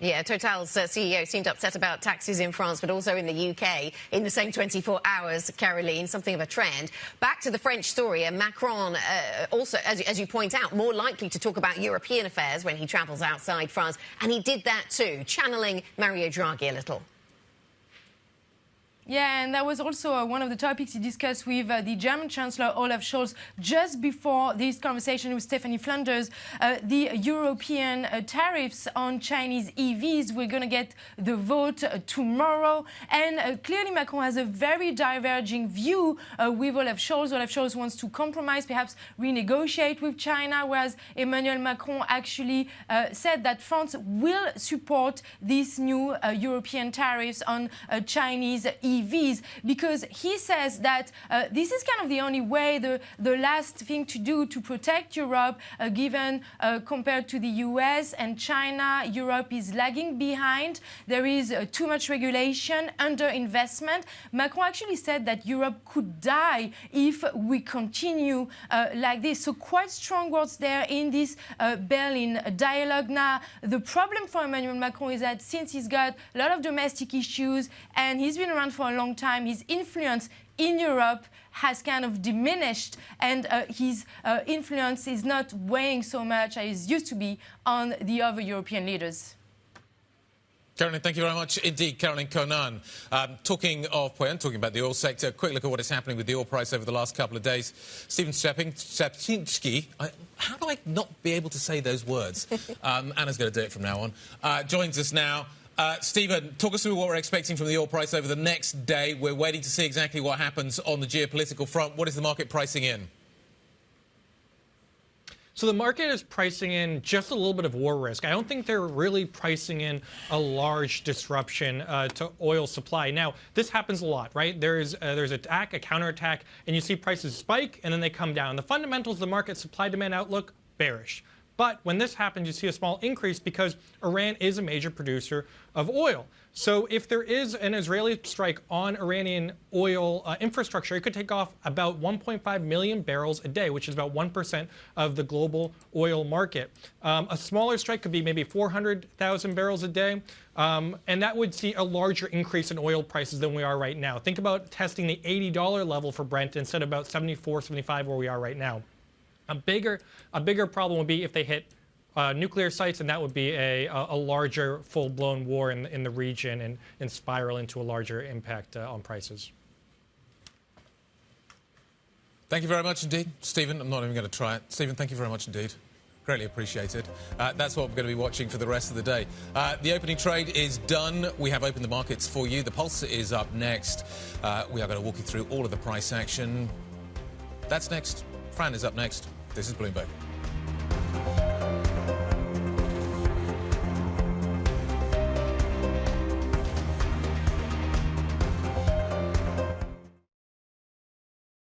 Yeah, Total's CEO seemed upset about taxes in France, but also in the UK in the same 24 hours, Caroline, something of a trend. Back to the French story, and Macron also, as you point out, more likely to talk about European affairs when he travels outside France, and he did that too, channeling Mario Draghi a little. Yeah, and that was also one of the topics he discussed with the German Chancellor Olaf Scholz just before this conversation with Stephanie Flanders. The European tariffs on Chinese EVs, we're going to get the vote tomorrow. And clearly Macron has a very diverging view with Olaf Scholz. Olaf Scholz wants to compromise, perhaps renegotiate with China, whereas Emmanuel Macron actually said that France will support these new European tariffs on Chinese EVs, because he says that this is kind of the only way, the last thing to do to protect Europe, given compared to the US and China, Europe is lagging behind. There is too much regulation, underinvestment. Macron actually said that Europe could die if we continue like this. So quite strong words there in this Berlin dialogue. Now, the problem for Emmanuel Macron is that since he's got a lot of domestic issues and he's been around for a long time, his influence in Europe has kind of diminished, and his influence is not weighing so much as it used to be on the other European leaders. Caroline, thank you very much indeed. Caroline Conan. Talking about the oil sector, quick look at what is happening with the oil price over the last couple of days. Stephen Szczepinski, how do I not be able to say those words? Anna's going to do it from now on. Joins us now. Stephen, talk us through what we're expecting from the oil price over the next day. We're waiting to see exactly what happens on the geopolitical front. What is the market pricing in? So the market is pricing in just a little bit of war risk. I don't think they're really pricing in a large disruption to oil supply. Now, this happens a lot, right? There's attack, a counterattack, and you see prices spike, and then they come down. The fundamentals of the market supply-demand outlook, bearish. But when this happens, you see a small increase because Iran is a major producer of oil. So if there is an Israeli strike on Iranian oil infrastructure, it could take off about 1.5 million barrels a day, which is about 1% of the global oil market. A smaller strike could be maybe 400,000 barrels a day, and that would see a larger increase in oil prices than we are right now. Think about testing the $80 level for Brent instead of about 74, 75 where we are right now. A bigger problem would be if they hit nuclear sites, and that would be a larger full-blown war in the region and spiral into a larger impact on prices. Thank you very much indeed, Stephen. I'm not even going to try it. Stephen, thank you very much indeed. Greatly appreciated. That's what we're going to be watching for the rest of the day. The opening trade is done. We have opened the markets for you. The Pulse is up next. We are going to walk you through all of the price action. That's next. Fran is up next. This is Bloomberg.